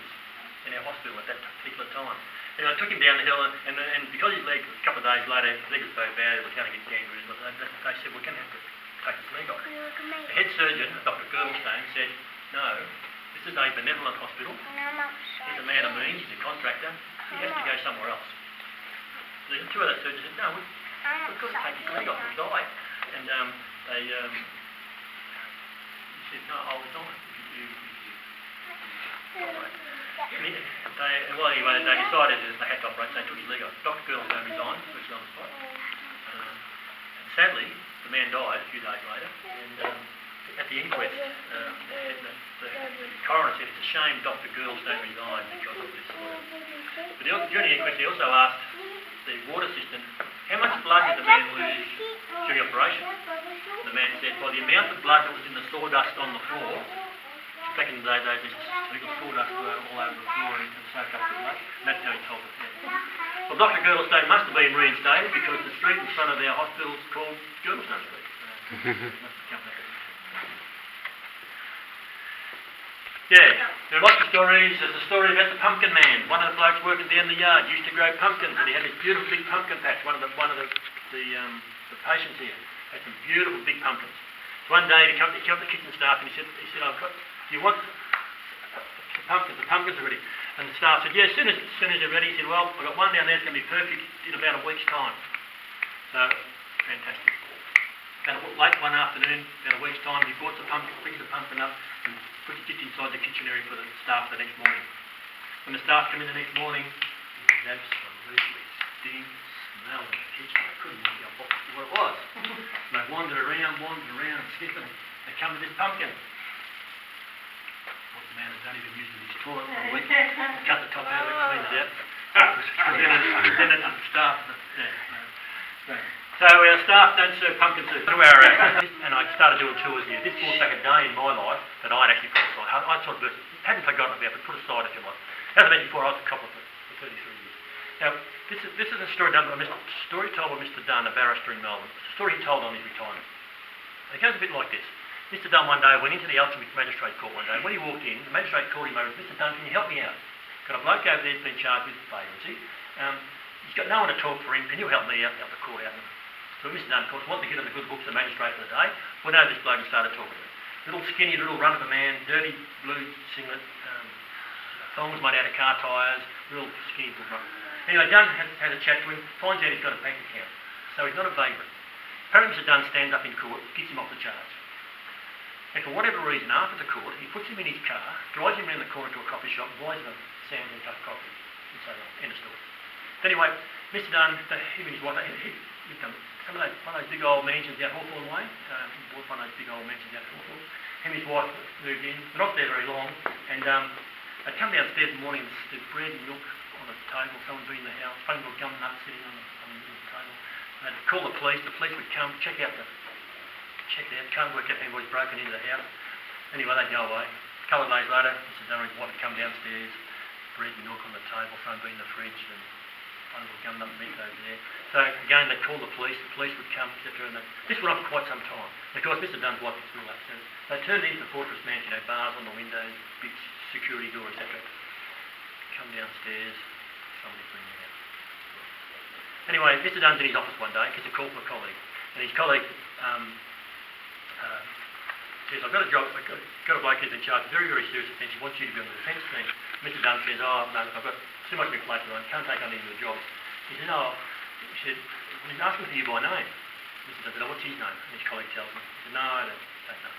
in our hospital at that particular time. And I took him down the hill, and because his leg, a couple of days later, his leg was so bad it was going to get gangrene, but they said, we're going to have to take his leg off. The head surgeon, Dr. Girdlestone, said, no, this is a benevolent hospital. He's a man of means, he's a contractor, he has to go somewhere else. The 2 other surgeons said, no, we've got to take his leg off, he'll die. And he said, no, I'll resign if you Anyway, they decided that they had to operate, so they took his leg off. Dr. Girdlestone resigned, which was on the spot. And sadly, the man died a few days later, and at the inquest, the coroner said it's a shame Dr. Girdlestone resigned because of this. But during the inquest, he also asked the ward assistant, how much blood did the man lose during the operation? The man said, by the amount of blood that was in the sawdust on the floor, back in the day, they just legal sawdust all over the floor and soak up the blood. And that's how he told us. Yeah. Well, Dr. Girdlestone must have been reinstated because the street in front of our hospital is called Girdlestone Street. Yeah, there are lots of stories. There's a story about the pumpkin man. One of the blokes working down the yard used to grow pumpkins, and he had this beautiful big pumpkin patch. One of the patients here had some beautiful big pumpkins. So one day he came to the kitchen staff and he said, do you want the pumpkins? The pumpkins are ready. And the staff said, yeah, as soon as they're ready. He said, well, I've got one down there that's going to be perfect in about a week's time. So, fantastic. About late one afternoon, about a week's time, he brought the pumpkin, picked the pumpkin up and put it inside the kitchen area for the staff the next morning. When the staff come in the next morning, it was absolutely smelling. kitchen. I couldn't work out what it was. And I wandered around, sniffing. They come to this pumpkin. What the man has done, he's been using his toilet for a week. Cut the top out of it, cleaned it out. Presented to the staff. So our staff don't serve pumpkin soup. To our, and I started doing tours here. This brought back a day in my life that I'd actually put aside. I sort of hadn't forgotten about, but put aside if you like. As I mentioned before, I was a cobbler for 33 years. Now, this is a story done by story told by Mr. Dunn, a barrister in Melbourne. It's a story he told on his retirement. It goes a bit like this. Mr. Dunn one day went into the Ultimate Magistrate Court one day. When he walked in, the magistrate called him over and said, Mr. Dunn, can you help me out? Got a bloke over there who's been charged with vagrancy. He's got no one to talk for him. Can you help me out the court out? So Mr. Dunn, of course, wanted to give him the good books of the magistrate for the day. Well, no, this bloke started talking to him. Little skinny, little run of a man, dirty blue singlet, thongs made out of car tyres, real skinny little run. Anyway, Dunn has a chat to him, finds out he's got a bank account. So he's not a vagrant. Apparently Mr. Dunn stands up in court, gets him off the charge. And for whatever reason, after the court, he puts him in his car, drives him around the corner to a coffee shop, buys him a sandwich and a cup of coffee, and so on. End of story. Anyway, Mr. Dunn, him and his wife, he'd done one of those big old mansions out Hawthorne Way. He bought one of those big old mansions out Hawthorne. Him and his wife moved in. They're not there very long. And they'd come downstairs in the morning and there's bread and milk on the table. Someone'd be in the house. Funny little gum nut sitting on the table. They'd call the police. The police would come, check it out, can't work out if anybody's broken into the house. Anyway, they'd go away. A couple of days later, Mr. Dunn and his wife would come downstairs, bread and milk on the table, something be in the fridge, and one little gum nut meat over there. So again, they'd call the police would come, etc. And this went on for quite some time. And of course, Mr. Dunn's wife was real upset. They turned into the fortress mansion, bars on the windows, big security door, etc. Come downstairs, somebody's bringing it out. Anyway, Mr. Dunn's in his office one day, gets a call from a colleague, and his colleague says, I've got a job, I've got a bloke who's in charge of very, very serious offence. He wants you to be on the defence team. Mr. Dunn says, oh, no, I've got too much inflation on, can't take on any of the jobs. He said, no, well, he's asking for you by name. Mr. Dunn said, oh, what's his name? And his colleague tells him. He said, no, I don't know.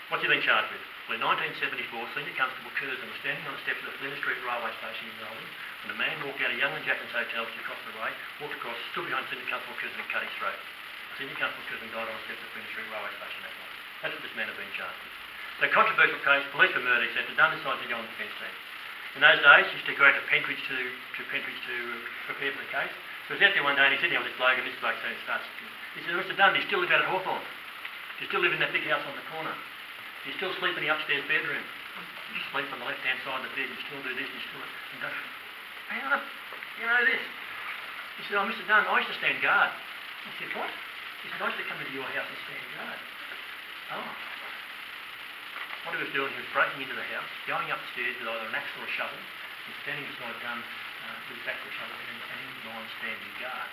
What's he been charged with? Well, in 1974, Senior Constable Curzon was standing on the steps of the Flinders Street railway station in Melbourne when a man walked out of Young and Jackson's Hotel to cross the way, walked across, stood behind Senior Constable Curzon and cut his throat. Senior Constable Curzon died on the steps of the Flinders Street railway station that night. That's what this man had been charged with. So controversial case, police for murder, etc. Dunn decided to go on the defence team. In those days, he used to go out to Pentridge to prepare for the case. So he was out there one day and he's sitting there with this bloke, and this bloke he said, Mr. Dunn, do you still live out at Hawthorne? Do you still live in that big house on the corner? Do you still sleep in the upstairs bedroom? You sleep on the left-hand side of the bed, you still do this, you still... And Dunn, hang on, you know this? He said, oh, Mr. Dunn, I used to stand guard. He said, what? He said, I used to come into your house and stand guard. Oh. What he was doing, he was breaking into the house, going upstairs with either an axe or a shovel, and standing beside Dunn with his axe or shovel, and in line standing guard.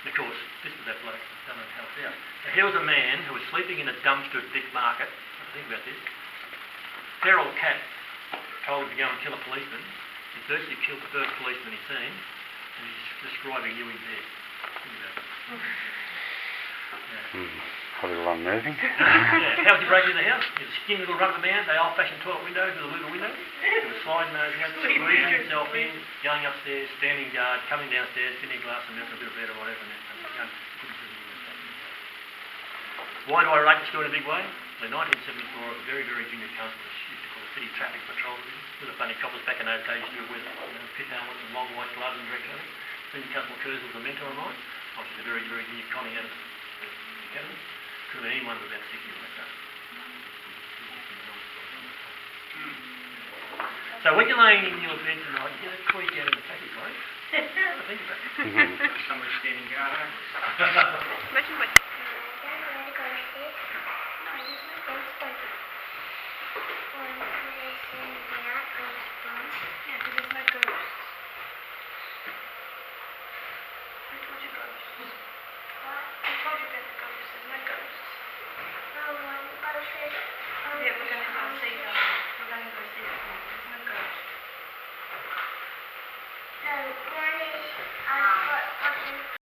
And of course, this was that bloke that Dunn had helped out. So here was a man who was sleeping in a dumpster at Vic Market. Think about this. Feral cat told him to go and kill a policeman. He virtually killed the first policeman he'd seen, and he's describing you in bed. Think about it. Yeah. Probably a lot moving. Yeah. How was he breaking into the house? He was a skinny little run of a man, they old-fashioned toilet windows with a little window. He was sliding those out, squeezing himself in, going upstairs, standing guard, coming downstairs, getting a glass of milk, a bit of bread or whatever, and then why do I rate the story in a big way? In 1974, a very, very junior constable used to call a city traffic patrol division. With the funny coppers back in those days used to wear pit helmets and long white gloves and direct traffic. Senior Constable Curzon was a mentor of mine. I was a very, very junior connie out of the academy. Could have been anyone with about 60 like that. So when you're laying in your bed tonight, you get a tweak out of the package, right? Think about it. Somebody standing guard. Imagine what... Or